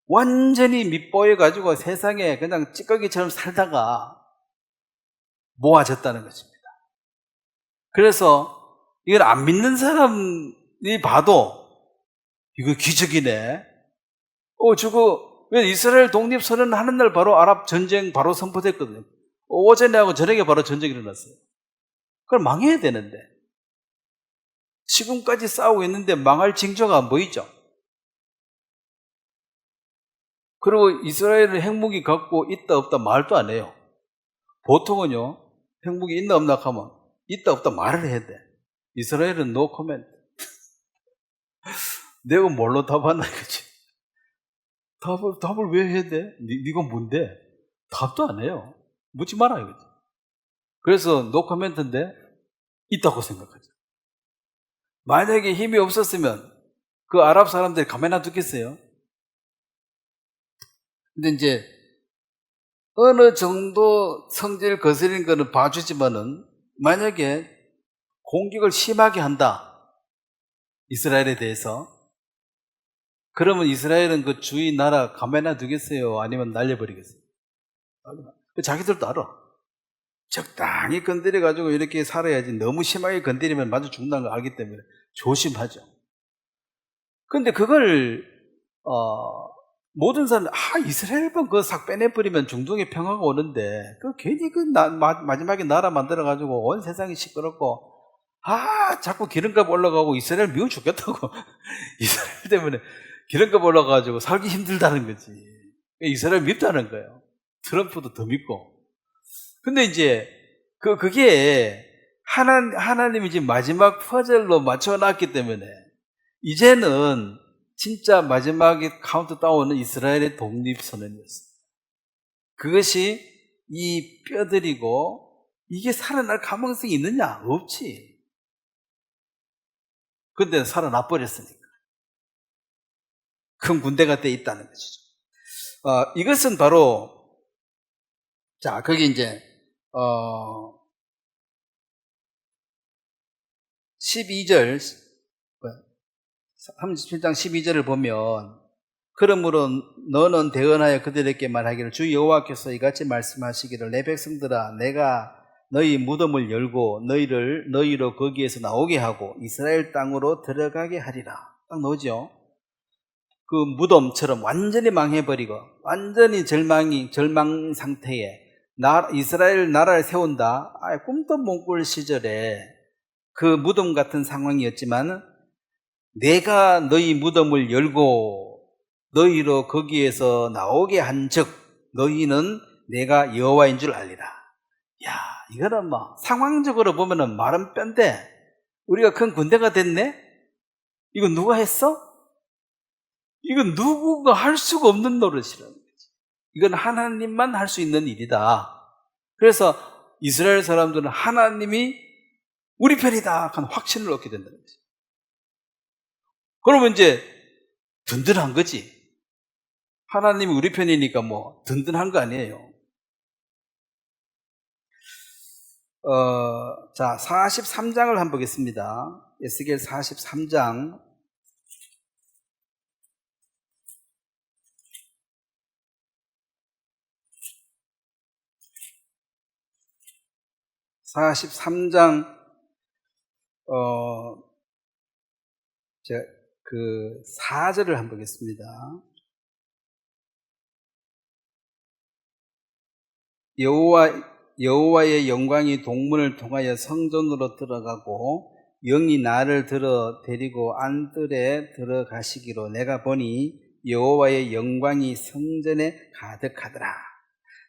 완전히 밑보여가지고 세상에 그냥 찌꺼기처럼 살다가 모아졌다는 것입니다. 그래서 이걸 안 믿는 사람이 봐도 이거 기적이네. 왜 이스라엘 독립 선언하는 날 바로 아랍 전쟁 바로 선포됐거든요. 오전에 하고 저녁에 바로 전쟁이 일어났어요. 그걸 망해야 되는데 지금까지 싸우고 있는데 망할 징조가 안 보이죠. 그리고 이스라엘은 핵무기 갖고 있다 없다 말도 안 해요. 보통은요, 핵무기 있나 없나 하면 있다 없다 말을 해야 돼. 이스라엘은 no comment. 내가 뭘로 답하나 이거지. 답을 왜 해야 돼? 네가 뭔데? 답도 안 해요. 묻지 마라 이거지. 그래서 no comment인데 있다고 생각하죠. 만약에 힘이 없었으면 그 아랍 사람들이 가만히 놔두겠어요? 근데 이제 어느 정도 성질 거스린 거는 봐주지만은 만약에 공격을 심하게 한다, 이스라엘에 대해서, 그러면 이스라엘은 그 주위 나라 가만히 놔두겠어요? 아니면 날려버리겠어요? 자기들도 알아. 적당히 건드려가지고 이렇게 살아야지, 너무 심하게 건드리면 맞아 죽는다는 걸 알기 때문에 조심하죠. 근데 그걸 모든 사람, 이스라엘만 그거 싹 빼내버리면 중동에 평화가 오는데, 그 괜히 마지막에 나라 만들어가지고 온 세상이 시끄럽고, 자꾸 기름값 올라가고 이스라엘 미워 죽겠다고. 이스라엘 때문에 기름값 올라가가지고 살기 힘들다는 거지. 이스라엘 밉다는 거예요. 트럼프도 더 밉고. 근데 이제, 그게 하나님이 지금 마지막 퍼즐로 맞춰놨기 때문에, 이제는 진짜 마지막에 카운트다운은 이스라엘의 독립선언이었어요. 그것이 이 뼈들이고, 이게 살아날 가능성이 있느냐? 없지. 근데 살아나 버렸으니까. 큰 군대가 돼 있다는 것이죠. 이것은 바로, 자, 거기 이제, 12절, 37장 12절을 보면, 그러므로 너는 대언하여 그들에게 말하기를 주 여호와께서 이같이 말씀하시기를 내 백성들아 내가 너희 무덤을 열고 너희로 거기에서 나오게 하고 이스라엘 땅으로 들어가게 하리라. 딱 나오죠. 그 무덤처럼 완전히 망해버리고 완전히 절망 상태에 이스라엘 나라를 세운다. 꿈도 못 꿀 시절에 그 무덤 같은 상황이었지만 내가 너희 무덤을 열고 너희로 거기에서 나오게 한즉 너희는 내가 여호와인 줄 알리라. 야, 이거는 상황적으로 보면은 말은 뺀데 우리가 큰 군대가 됐네? 이거 누가 했어? 이건 누구가 할 수가 없는 노릇이라는 거지. 이건 하나님만 할 수 있는 일이다. 그래서 이스라엘 사람들은 하나님이 우리 편이다 하는 확신을 얻게 된다는 거지. 그러면 이제 든든한 거지. 하나님이 우리 편이니까 든든한 거 아니에요. 자, 43장을 한번 보겠습니다. 에스겔 43장. 43장, 제가 그 4절을 한번 보겠습니다. 여호와의 영광이 동문을 통하여 성전으로 들어가고 영이 나를 데리고 안뜰에 들어가시기로 내가 보니 여호와의 영광이 성전에 가득하더라.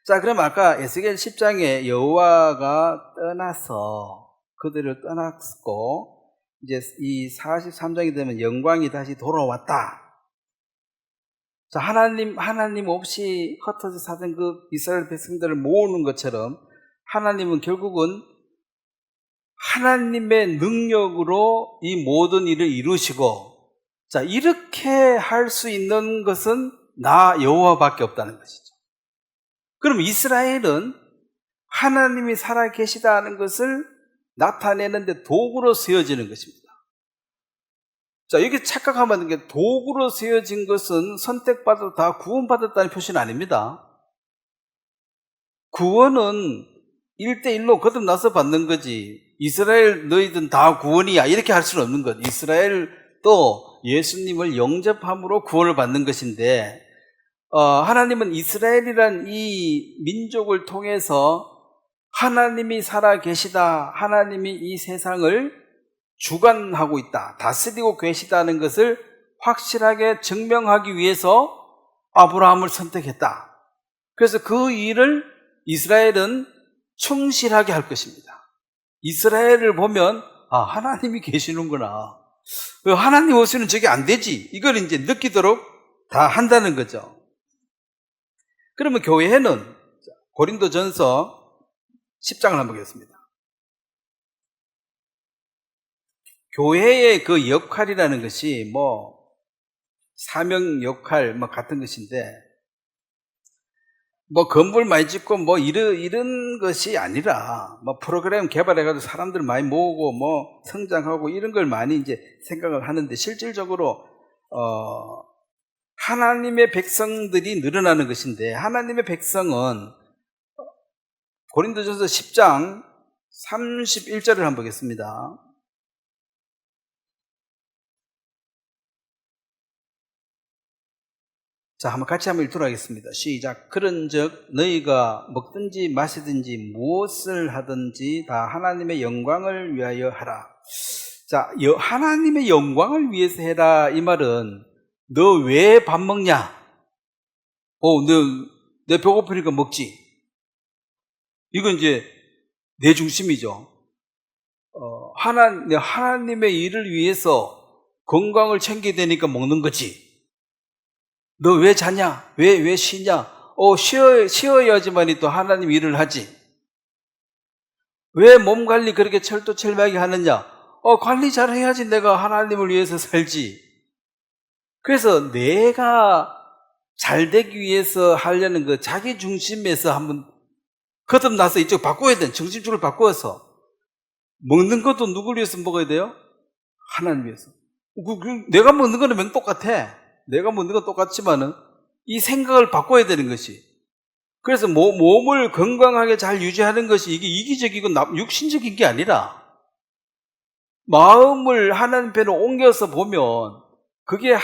자, 그럼 아까 에스겔 10장에 여호와가 떠나서 그들을 떠났고 이제 이 43장이 되면 영광이 다시 돌아왔다. 자, 하나님 없이 흩어져 사던 그 이스라엘 백성들을 모으는 것처럼 하나님은 결국은 하나님의 능력으로 이 모든 일을 이루시고, 자, 이렇게 할 수 있는 것은 나 여호와밖에 없다는 것이죠. 그럼 이스라엘은 하나님이 살아 계시다는 것을 나타내는데 도구로 쓰여지는 것입니다. 자, 이렇게 착각하면 게 도구로 쓰여진 것은 선택받아 다 구원받았다는 표시는 아닙니다. 구원은 1대1로 거듭나서 받는 거지. 이스라엘 너희들은 다 구원이야 이렇게 할 수는 없는 것. 이스라엘도 예수님을 영접함으로 구원을 받는 것인데 하나님은 이스라엘이란 이 민족을 통해서 하나님이 살아 계시다, 하나님이 이 세상을 주관하고 있다, 다스리고 계시다는 것을 확실하게 증명하기 위해서 아브라함을 선택했다. 그래서 그 일을 이스라엘은 충실하게 할 것입니다. 이스라엘을 보면 하나님이 계시는구나. 하나님 없이는 저게 안 되지. 이걸 이제 느끼도록 다 한다는 거죠. 그러면 교회는 고린도전서 10장을 한번 보겠습니다. 교회의 그 역할이라는 것이 사명 역할 같은 것인데 건물 많이 짓고 이런 것이 아니라 프로그램 개발해가지고 사람들 많이 모으고 성장하고 이런 걸 많이 이제 생각을 하는데 실질적으로 하나님의 백성들이 늘어나는 것인데 하나님의 백성은 고린도전서 10장 31절을 한번 보겠습니다. 자, 한번 같이 한번 읽도록 하겠습니다. 시작. 그런즉 너희가 먹든지 마시든지 무엇을 하든지 다 하나님의 영광을 위하여 하라. 자, 하나님의 영광을 위해서 해라. 이 말은 너 왜 밥 먹냐? 내 배고프니까 먹지. 이건 이제 내 중심이죠. 하나님의 일을 위해서 건강을 챙겨야 되니까 먹는 거지. 너 왜 자냐? 왜 쉬냐? 쉬어야지만이 또 하나님 일을 하지. 왜 몸 관리 그렇게 철두철미하게 하느냐? 관리 잘 해야지 내가 하나님을 위해서 살지. 그래서 내가 잘 되기 위해서 하려는 그 자기 중심에서 한번 거듭나서 이쪽 바꿔야 돼. 정신줄을 바꿔서. 먹는 것도 누구를 위해서 먹어야 돼요? 하나님 위해서. 내가 먹는 거는 똑같아. 내가 먹는 건 똑같지만은 이 생각을 바꿔야 되는 것이. 그래서 몸을 건강하게 잘 유지하는 것이 이게 이기적이고 육신적인 게 아니라 마음을 하나님 편으로 옮겨서 보면 그게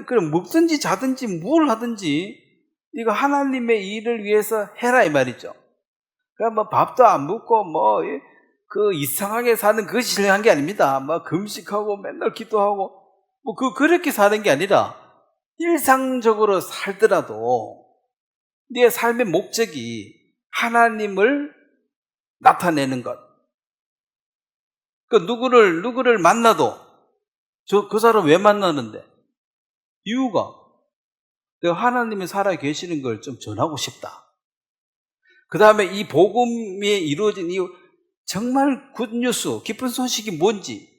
그럼 먹든지 자든지 뭘 하든지 이거 하나님의 일을 위해서 해라 이 말이죠. 그러니까 밥도 안 먹고 이상하게 사는 그것이 중요한 게 아닙니다. 금식하고 맨날 기도하고 그렇게 사는 게 아니라 일상적으로 살더라도 네 삶의 목적이 하나님을 나타내는 것. 누구를 만나도 그 사람 왜 만나는데? 이유가 내가 하나님이 살아 계시는 걸 좀 전하고 싶다. 그 다음에 이 복음이 이루어진 이 정말 굿뉴스, 기쁜 소식이 뭔지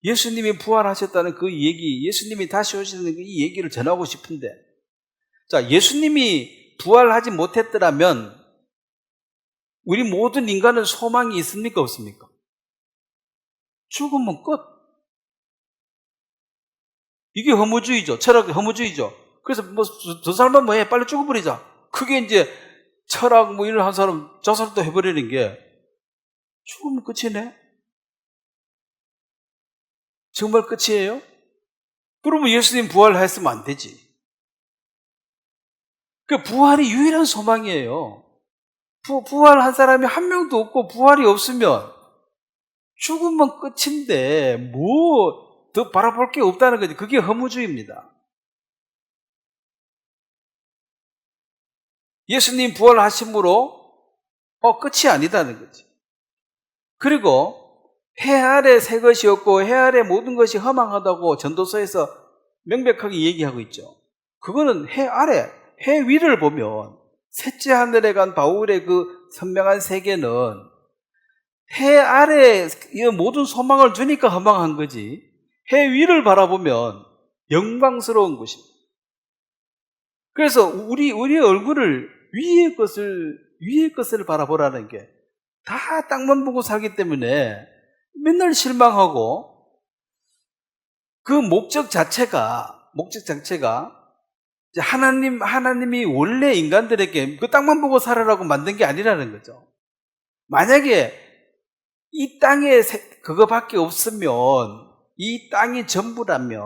예수님이 부활하셨다는 그 얘기, 예수님이 다시 오시는 이 얘기를 전하고 싶은데, 자, 예수님이 부활하지 못했더라면 우리 모든 인간은 소망이 있습니까? 없습니까? 죽으면 끝. 이게 허무주의죠. 철학의 허무주의죠. 그래서 저 사람만 뭐해? 빨리 죽어버리자. 그게 이제 철학 이런 한 사람 자살도 해버리는 게 죽으면 끝이네? 정말 끝이에요? 그러면 예수님 부활했으면 안 되지. 그 부활이 유일한 소망이에요. 부활한 사람이 한 명도 없고 부활이 없으면 죽으면 끝인데 뭐 더 바라볼 게 없다는 거지. 그게 허무주의입니다. 예수님 부활하심으로 끝이 아니다는 거지. 그리고 해 아래 새 것이 없고 해 아래 모든 것이 허망하다고 전도서에서 명백하게 얘기하고 있죠. 그거는 해 아래, 해 위를 보면 셋째 하늘에 간 바울의 그 선명한 세계는 해 아래 이 모든 소망을 두니까 허망한 거지. 해 위를 바라보면 영광스러운 것입니다. 그래서 우리의 얼굴을 위의 것을 바라보라는 게 다 땅만 보고 살기 때문에 맨날 실망하고 그 목적 자체가 이제 하나님이 원래 인간들에게 그 땅만 보고 살아라고 만든 게 아니라는 거죠. 만약에 이 땅에 그거밖에 없으면 이 땅이 전부라면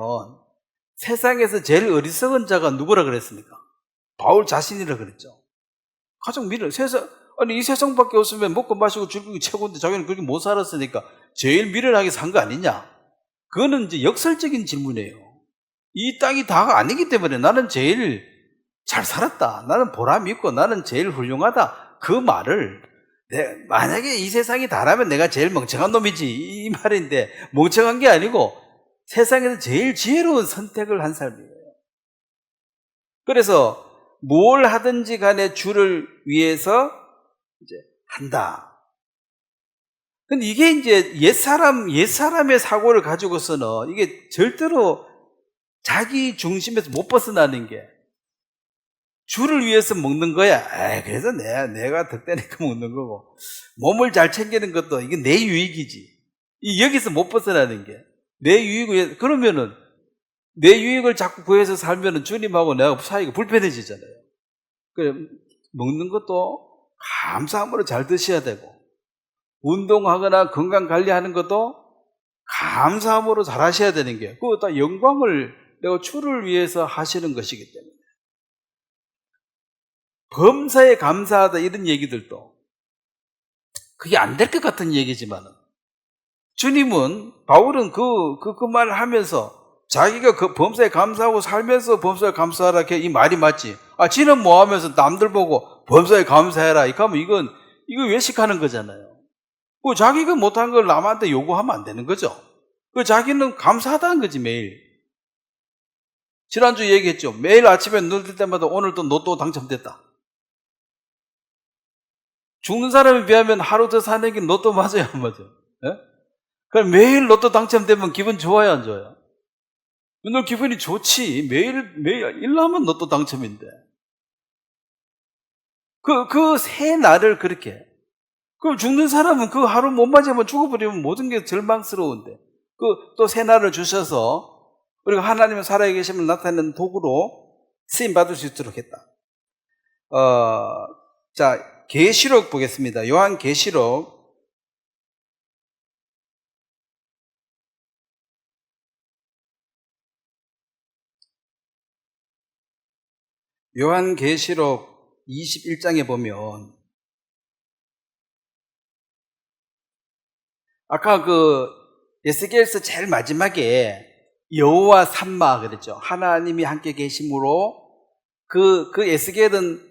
세상에서 제일 어리석은 자가 누구라 그랬습니까? 바울 자신이라 그랬죠. 가장 이 세상밖에 없으면 먹고 마시고 즐기고 최고인데 자기는 그렇게 못 살았으니까 제일 미련하게 산 거 아니냐? 그거는 이제 역설적인 질문이에요. 이 땅이 다가 아니기 때문에 나는 제일 잘 살았다. 나는 보람이 있고 나는 제일 훌륭하다. 그 말을 만약에 이 세상이 다라면 내가 제일 멍청한 놈이지 이 말인데 멍청한 게 아니고 세상에서 제일 지혜로운 선택을 한 삶이에요. 그래서 뭘 하든지 간에 주를 위해서 이제 한다. 근데 이게 이제 옛사람의 사고를 가지고서는 이게 절대로 자기 중심에서 못 벗어나는 게 주를 위해서 먹는 거야. 그래서 내가 덕되니까 먹는 거고 몸을 잘 챙기는 것도 이게 내 유익이지. 여기서 못 벗어나는 게 내 유익을 위해서. 그러면은 내 유익을 자꾸 구해서 살면은 주님하고 내가 사이가 불편해지잖아요. 그래 먹는 것도 감사함으로 잘 드셔야 되고 운동하거나 건강 관리하는 것도 감사함으로 잘 하셔야 되는 게 그거 다 영광을 내가 주를 위해서 하시는 것이기 때문에 범사에 감사하다 이런 얘기들도 그게 안 될 것 같은 얘기지만 주님은 바울은 그 말을 하면서 자기가 그 범사에 감사하고 살면서 범사에 감사하라 이 말이 맞지. 지는 뭐 하면서 남들 보고 범사에 감사해라 이렇게 하면 이거 외식하는 거잖아요. 그 자기가 못한 걸 남한테 요구하면 안 되는 거죠. 그 자기는 감사하다는 거지 매일. 지난주 얘기했죠. 매일 아침에 눈 뜰 때마다 오늘도 로또 당첨됐다. 죽는 사람에 비하면 하루 더 사는 게 로또 맞아요, 안 맞아요? 예? 그럼 매일 로또 당첨되면 기분 좋아요, 안 좋아요? 오늘 기분이 좋지. 매일 일하면 로또 당첨인데. 그 새 날을 그렇게. 그럼 죽는 사람은 그 하루 못 맞으면 죽어버리면 모든 게 절망스러운데. 또 새 날을 주셔서 우리가 하나님의 살아계심을 나타내는 도구로 쓰임 받을 수 있도록 했다. 자, 계시록 보겠습니다. 요한 계시록 요한 계시록 21장에 보면 아까 에스겔서 제일 마지막에 여호와 삼마 그랬죠. 하나님이 함께 계심으로 그 에스겔은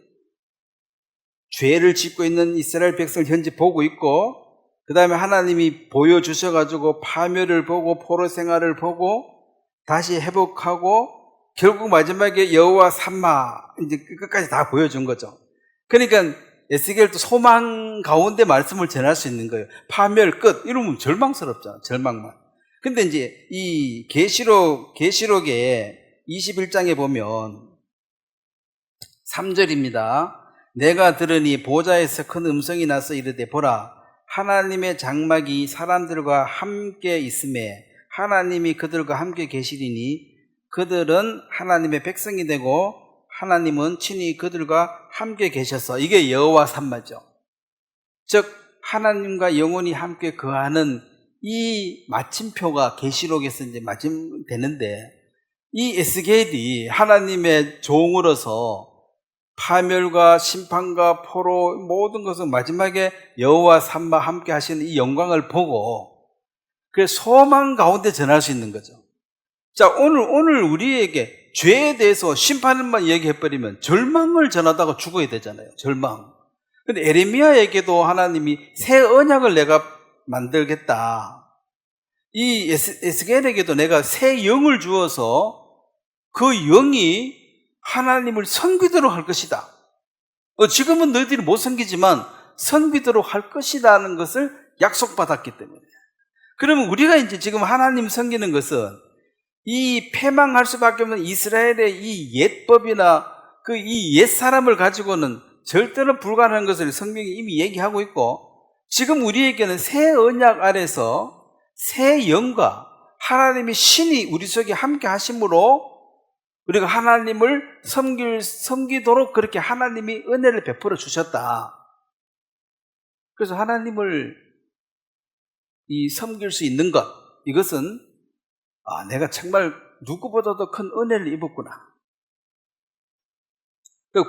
죄를 짓고 있는 이스라엘 백성을 현재 보고 있고 그 다음에 하나님이 보여주셔가지고 파멸을 보고 포로 생활을 보고 다시 회복하고 결국 마지막에 여호와 삼마 이제 끝까지 다 보여준 거죠. 그러니까 에스겔도 소망 가운데 말씀을 전할 수 있는 거예요. 파멸 끝 이러면 절망스럽잖아. 절망만. 근데 이제 이 계시록의 21장에 보면 3절입니다. 내가 들으니 보좌에서 큰 음성이 나서 이르되 보라 하나님의 장막이 사람들과 함께 있음에 하나님이 그들과 함께 계시리니 그들은 하나님의 백성이 되고 하나님은 친히 그들과 함께 계셔서 이게 여호와 삼마죠. 즉 하나님과 영원히 함께 거하는 이 마침표가 계시록에서 이제 되는데 이 에스겔이 하나님의 종으로서 파멸과 심판과 포로 모든 것을 마지막에 여호와 삼마 함께 하시는 이 영광을 보고 그 소망 가운데 전할 수 있는 거죠. 자, 오늘 우리에게 죄에 대해서 심판만 얘기해버리면 절망을 전하다가 죽어야 되잖아요. 절망. 근데 에레미야에게도 하나님이 새 언약을 내가 만들겠다. 이 에스겔에게도 내가 새 영을 주어서 그 영이 하나님을 섬기도록 할 것이다. 지금은 너희들이 못 섬기지만 섬기도록 할 것이라는 것을 약속받았기 때문에. 그러면 우리가 이제 지금 하나님 섬기는 것은 이 패망할 수밖에 없는 이스라엘의 이 옛법이나 이 옛사람을 가지고는 절대로 불가능한 것을 성경이 이미 얘기하고 있고 지금 우리에게는 새 언약 아래서 새 영과 하나님의 신이 우리 속에 함께 하심으로 우리가 하나님을 섬기도록 그렇게 하나님이 은혜를 베풀어 주셨다. 그래서 하나님을 섬길 수 있는 것 이것은 내가 정말 누구보다도 큰 은혜를 입었구나.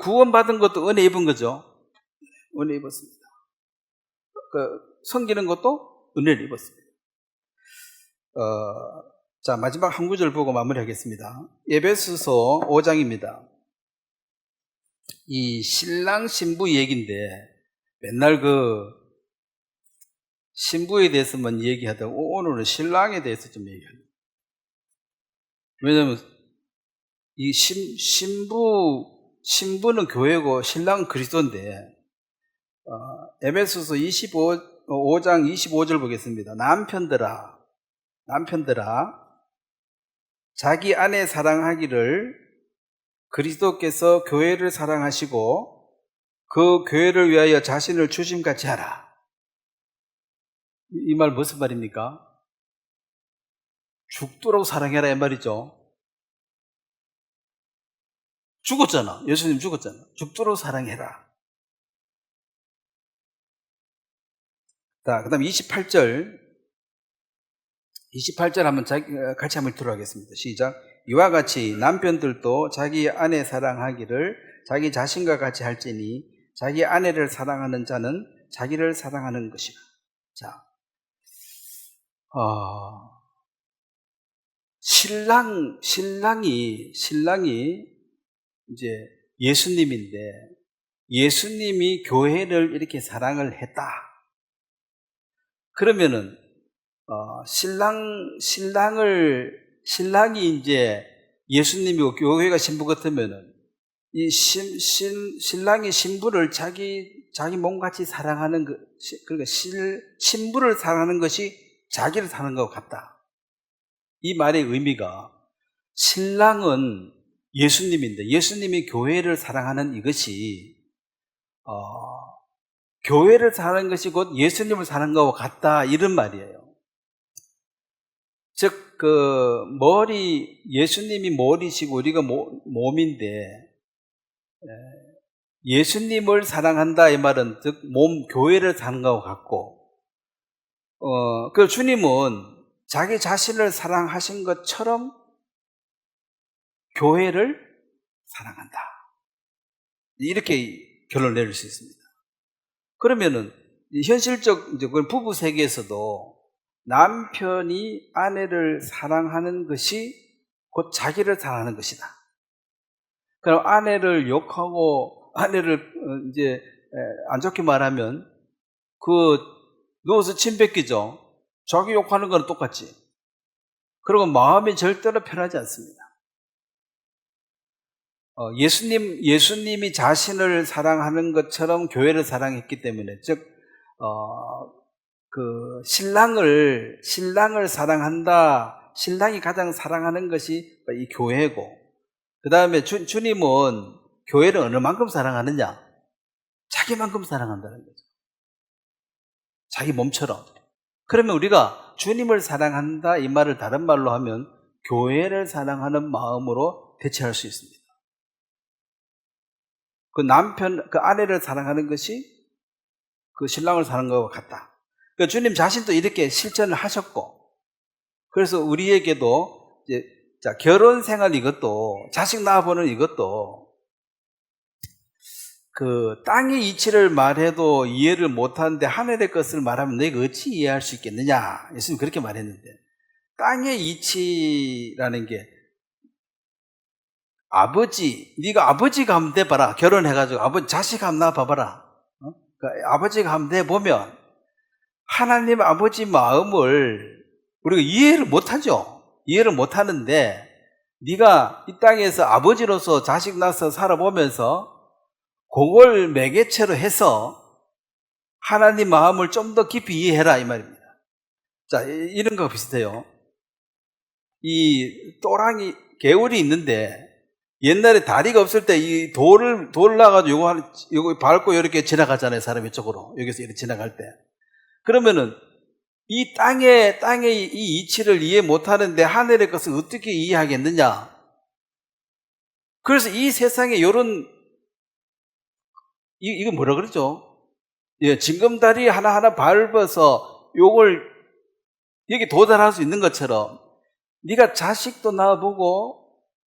구원받은 것도 은혜 입은 거죠. 은혜 입었습니다. 섬기는 것도 은혜를 입었습니다. 자, 마지막 한 구절 보고 마무리하겠습니다. 에베소서 5장입니다. 이 신랑 신부 얘기인데 맨날 그 신부에 대해서만 얘기하다가 오늘은 신랑에 대해서 좀 얘기합니다. 왜냐하면 이 신부는 교회고 신랑은 그리스도인데 에베소서 5장 25절 보겠습니다. 남편들아 자기 아내 사랑하기를 그리스도께서 교회를 사랑하시고 그 교회를 위하여 자신을 주심같이 하라. 이 말 무슨 말입니까? 죽도록 사랑해라 이 말이죠. 죽었잖아. 예수님 죽었잖아. 죽도록 사랑해라. 자, 그 다음 28절 한번 같이 한번 들어가겠습니다. 시작. 이와 같이 남편들도 자기 아내 사랑하기를 자기 자신과 같이 할지니 자기 아내를 사랑하는 자는 자기를 사랑하는 것이라. 자, 신랑이 이제 예수님인데 예수님이 교회를 이렇게 사랑을 했다. 그러면은 신랑이 이제 예수님이고 교회가 신부 같으면은 이 신랑이 신부를 자기 몸같이 사랑하는 그러니까 신부를 사랑하는 것이 자기를 사랑하는 것과 같다. 이 말의 의미가 신랑은 예수님인데 예수님이 교회를 사랑하는 이것이 교회를 사랑하는 것이 곧 예수님을 사랑하는 것과 같다 이런 말이에요. 즉 예수님이 머리시고 우리가 몸인데 예수님을 사랑한다 이 말은 즉 교회를 사랑하는 것과 같고 그 주님은 자기 자신을 사랑하신 것처럼 교회를 사랑한다. 이렇게 결론을 내릴 수 있습니다. 그러면은 현실적 부부 세계에서도 남편이 아내를 사랑하는 것이 곧 자기를 사랑하는 것이다. 그럼 아내를 욕하고 아내를 이제 안 좋게 말하면 누워서 침 뱉기죠. 자기 욕하는 거는 똑같지. 그리고 마음이 절대로 편하지 않습니다. 예수님이 자신을 사랑하는 것처럼 교회를 사랑했기 때문에 즉 신랑을 사랑한다. 신랑이 가장 사랑하는 것이 이 교회고 그 다음에 주님은 교회를 어느 만큼 사랑하느냐? 자기만큼 사랑한다는 거죠. 자기 몸처럼. 그러면 우리가 주님을 사랑한다 이 말을 다른 말로 하면 교회를 사랑하는 마음으로 대체할 수 있습니다. 그 아내를 사랑하는 것이 그 신랑을 사랑하는 것과 같다. 그러니까 주님 자신도 이렇게 실천을 하셨고, 그래서 우리에게도 이제 결혼 생활 이것도 자식 낳아보는 이것도 땅의 이치를 말해도 이해를 못하는데 하늘의 것을 말하면 너희가 어찌 이해할 수 있겠느냐? 예수님 그렇게 말했는데 땅의 이치라는 게 네가 아버지가 하면 돼봐라. 결혼해가지고 자식 한번 낳아봐봐라. 그러니까 아버지가 하면 돼보면 하나님 아버지 마음을 우리가 이해를 못하죠. 이해를 못하는데 네가 이 땅에서 아버지로서 자식 낳아서 살아보면서 그걸 매개체로 해서 하나님 마음을 좀 더 깊이 이해해라 이 말입니다. 자, 이런 거 비슷해요. 이 또랑이 개울이 있는데 옛날에 다리가 없을 때 이 돌을 놔가지고 요거 밟고 이렇게 지나가잖아요. 사람이 쪽으로 여기서 이렇게 지나갈 때. 그러면은 이 땅의 이 이치를 이해 못하는데 하늘의 것을 어떻게 이해하겠느냐? 그래서 이 세상에 이거 뭐라 그러죠? 예, 징검다리 하나하나 밟아서 요걸 여기 도달할 수 있는 것처럼 네가 자식도 낳아보고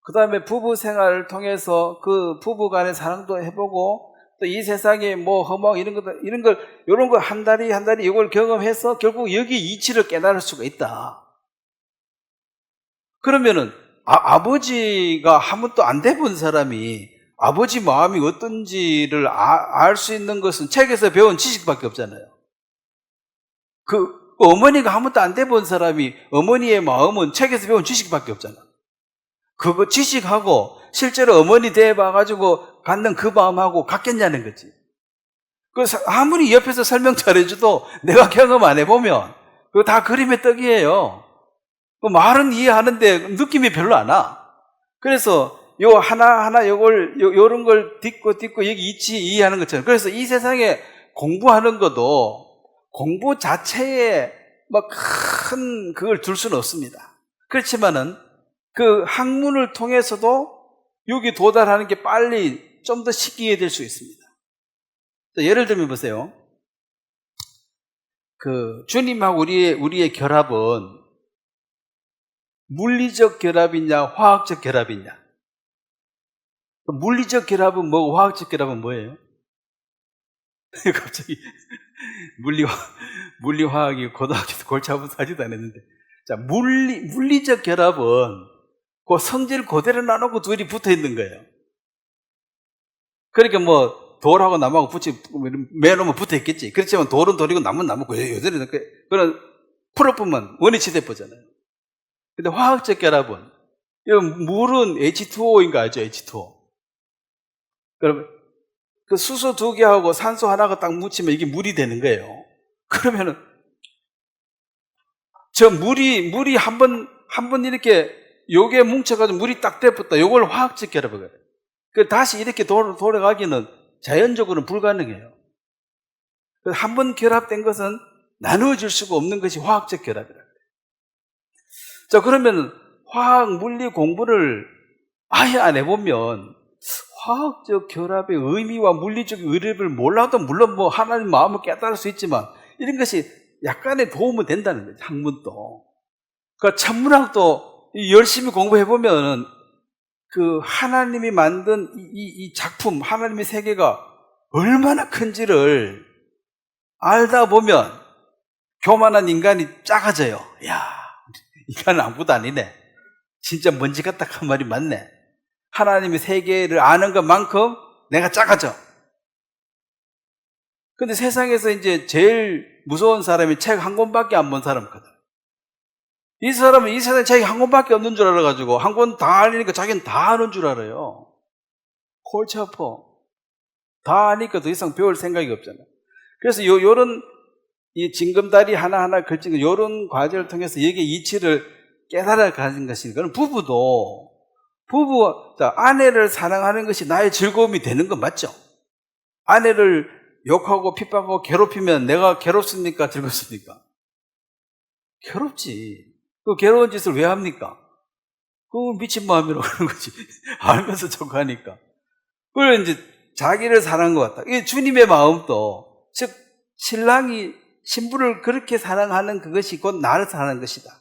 그 다음에 부부 생활을 통해서 그 부부 간의 사랑도 해보고 또 이 세상에 뭐 허망 이런 거 한 다리 이걸 경험해서 결국 여기 이치를 깨달을 수가 있다. 그러면은 아버지가 한 번도 안 돼본 사람이 아버지 마음이 어떤지를 알 수 있는 것은 책에서 배운 지식밖에 없잖아요. 그 어머니가 한 번도 안 돼본 사람이 어머니의 마음은 책에서 배운 지식밖에 없잖아. 그거 지식하고 실제로 어머니 대해봐가지고 갖는 그 마음하고 같겠냐는 거지. 그래서 아무리 옆에서 설명 잘해줘도 내가 경험 안 해보면 그거 다 그림의 떡이에요. 그 말은 이해하는데 느낌이 별로 안 와. 그래서 요 하나하나 요런 걸 딛고 여기 있지 이해하는 것처럼. 그래서 이 세상에 공부하는 것도 공부 자체에 뭐 큰 그걸 둘 수는 없습니다. 그렇지만은 그 학문을 통해서도 여기 도달하는 게 빨리 좀 더 쉽게 이해될 수 있습니다. 예를 들면 보세요. 그 주님하고 우리의 결합은 물리적 결합이냐 화학적 결합이냐. 물리적 결합은 뭐고 화학적 결합은 뭐예요? 갑자기 물리화학이 고등학교에서 골치 아파서 하지도 않았는데, 자, 물리적 결합은 그 성질 그대로 나누고 둘이 붙어 있는 거예요. 그러니까 뭐 돌하고 나무하고 매놓으면 붙어 있겠지. 그렇지만 돌은 돌이고 나무는 나무고 여전히 그런 풀어보면 원위치대포잖아요. 근데 화학적 결합은 물은 H2O인 거 알죠? H2O. 그러면 그 수소 2개하고 산소 하나가 딱 묻히면 이게 물이 되는 거예요. 그러면은 저 물이 한 번 이렇게 요게 뭉쳐가지고 물이 딱 돼붙다. 요걸 화학적 결합을 해요. 그 다시 이렇게 돌아가기는 자연적으로는 불가능해요. 한 번 결합된 것은 나누어질 수가 없는 것이 화학적 결합이라 그래요. 자, 그러면 화학 물리 공부를 아예 안 해보면 화학적 결합의 의미와 물리적 의미를 몰라도 물론 뭐 하나님 마음을 깨달을 수 있지만 이런 것이 약간의 도움은 된다는 거죠. 학문도. 그러니까 천문학도 열심히 공부해보면 그 하나님이 만든 이 작품, 하나님의 세계가 얼마나 큰지를 알다 보면 교만한 인간이 작아져요. 야, 인간은 아무것도 아니네. 진짜 먼지 같다 한 말이 맞네. 하나님의 세계를 아는 것만큼 내가 작아져. 근데 세상에서 이제 제일 무서운 사람이 책 한 권밖에 안 본 사람이거든. 이 사람은 이 세상에 책이 한 권밖에 없는 줄 알아가지고 한 권 다 알리니까 자기는 다 아는 줄 알아요. 골치 아파. 다 아니까 더 이상 배울 생각이 없잖아. 그래서 요런 이 징검다리 하나하나 걸친 요런 과정을 통해서 여기에 이치를 깨달아 가는 것이, 그건 자, 아내를 사랑하는 것이 나의 즐거움이 되는 건 맞죠? 아내를 욕하고 핍박하고 괴롭히면 내가 괴롭습니까? 즐겁습니까? 괴롭지. 그 괴로운 짓을 왜 합니까? 그건 미친 마음이라고 하는 거지. 알면서 자꾸 하니까. 그걸 이제 자기를 사랑한 것 같다. 이게 주님의 마음도, 즉, 신랑이 신부를 그렇게 사랑하는 그것이 곧 나를 사랑하는 것이다.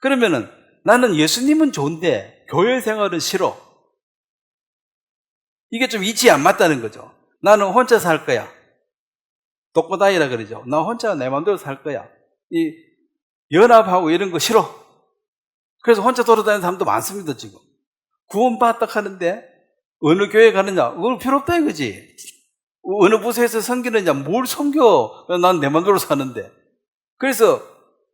그러면은 나는 예수님은 좋은데 교회 생활은 싫어. 이게 좀 이치 안 맞다는 거죠. 나는 혼자 살 거야. 독고다이라 그러죠. 나 혼자 내 마음대로 살 거야. 이 연합하고 이런 거 싫어. 그래서 혼자 돌아다니는 사람도 많습니다, 지금. 구원받았다 하는데 어느 교회 가느냐? 그건 필요 없다 이거지. 어느 부서에서 섬기느냐? 뭘 섬겨? 난 내 마음대로 사는데. 그래서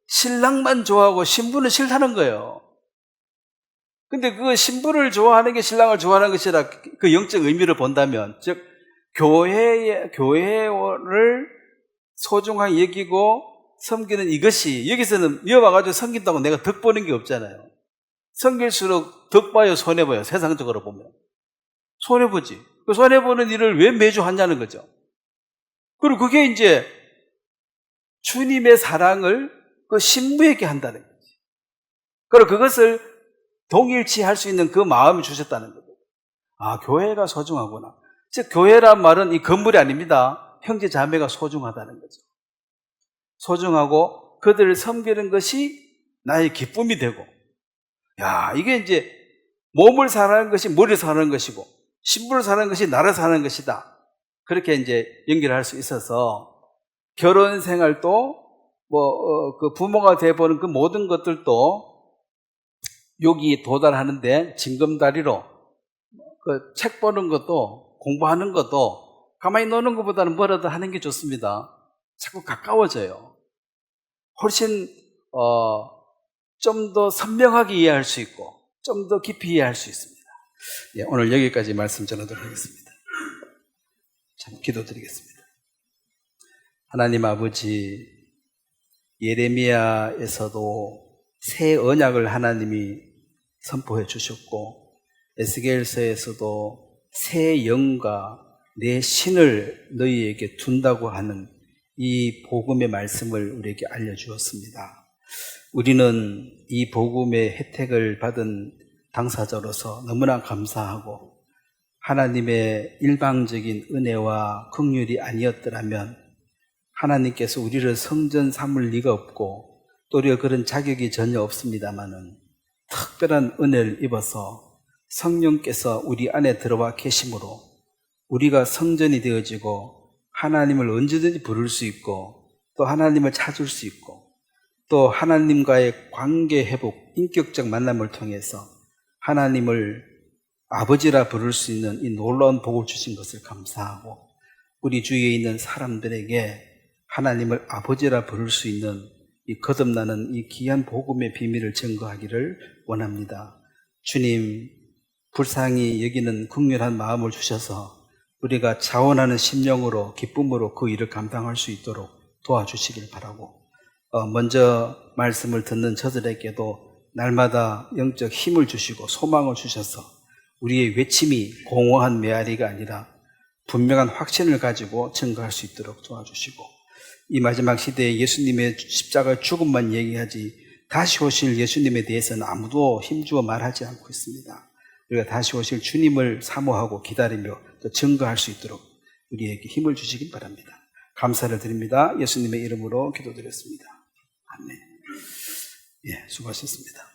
신랑만 좋아하고 신부는 싫다는 거예요. 근데 그 신부를 좋아하는 게 신랑을 좋아하는 것이라 그 영적 의미를 본다면, 즉 교회를 소중하게 여기고 섬기는 이것이, 여기서는 이어와가지고 섬긴다고 내가 덕 보는 게 없잖아요. 섬길수록 덕 봐요, 손해봐요. 세상적으로 보면 손해보지. 그 손해보는 일을 왜 매주 하냐는 거죠. 그리고 그게 이제 주님의 사랑을 그 신부에게 한다는 거지. 그리고 그것을 동일치할 수 있는 그 마음을 주셨다는 거죠. 아, 교회가 소중하구나. 즉 교회란 말은 이 건물이 아닙니다. 형제 자매가 소중하다는 거죠. 소중하고 그들을 섬기는 것이 나의 기쁨이 되고, 야, 이게 이제 몸을 사랑하는 것이 머리를 사랑하는 것이고 신부를 사랑하는 것이 나를 사랑하는 것이다. 그렇게 이제 연결할 수 있어서 결혼 생활도 그 부모가 돼보는 그 모든 것들도 여기 도달하는데 징검다리로 그 책 보는 것도 공부하는 것도 가만히 노는 것보다는 뭐라도 하는 게 좋습니다. 자꾸 가까워져요. 훨씬 좀 더 선명하게 이해할 수 있고 좀 더 깊이 이해할 수 있습니다. 예, 오늘 여기까지 말씀 전하도록 하겠습니다. 참 기도드리겠습니다. 하나님 아버지, 예레미야에서도 새 언약을 하나님이 선포해 주셨고 에스겔서에서도 새 영과 내 신을 너희에게 둔다고 하는 이 복음의 말씀을 우리에게 알려주었습니다. 우리는 이 복음의 혜택을 받은 당사자로서 너무나 감사하고 하나님의 일방적인 은혜와 긍휼이 아니었더라면 하나님께서 우리를 성전 삼을 리가 없고 또 우리가 그런 자격이 전혀 없습니다마는 특별한 은혜를 입어서 성령께서 우리 안에 들어와 계심으로 우리가 성전이 되어지고 하나님을 언제든지 부를 수 있고 또 하나님을 찾을 수 있고 또 하나님과의 관계 회복, 인격적 만남을 통해서 하나님을 아버지라 부를 수 있는 이 놀라운 복을 주신 것을 감사하고 우리 주위에 있는 사람들에게 하나님을 아버지라 부를 수 있는 이 거듭나는 이 귀한 복음의 비밀을 증거하기를 원합니다. 주님, 불쌍히 여기는 긍휼한 마음을 주셔서 우리가 자원하는 심령으로 기쁨으로 그 일을 감당할 수 있도록 도와주시길 바라고 먼저 말씀을 듣는 저들에게도 날마다 영적 힘을 주시고 소망을 주셔서 우리의 외침이 공허한 메아리가 아니라 분명한 확신을 가지고 증거할 수 있도록 도와주시고 이 마지막 시대에 예수님의 십자가 죽음만 얘기하지 다시 오실 예수님에 대해서는 아무도 힘주어 말하지 않고 있습니다. 우리가 다시 오실 주님을 사모하고 기다리며 또 증거할 수 있도록 우리에게 힘을 주시기 바랍니다. 감사를 드립니다. 예수님의 이름으로 기도드렸습니다. 아멘. 예, 수고하셨습니다.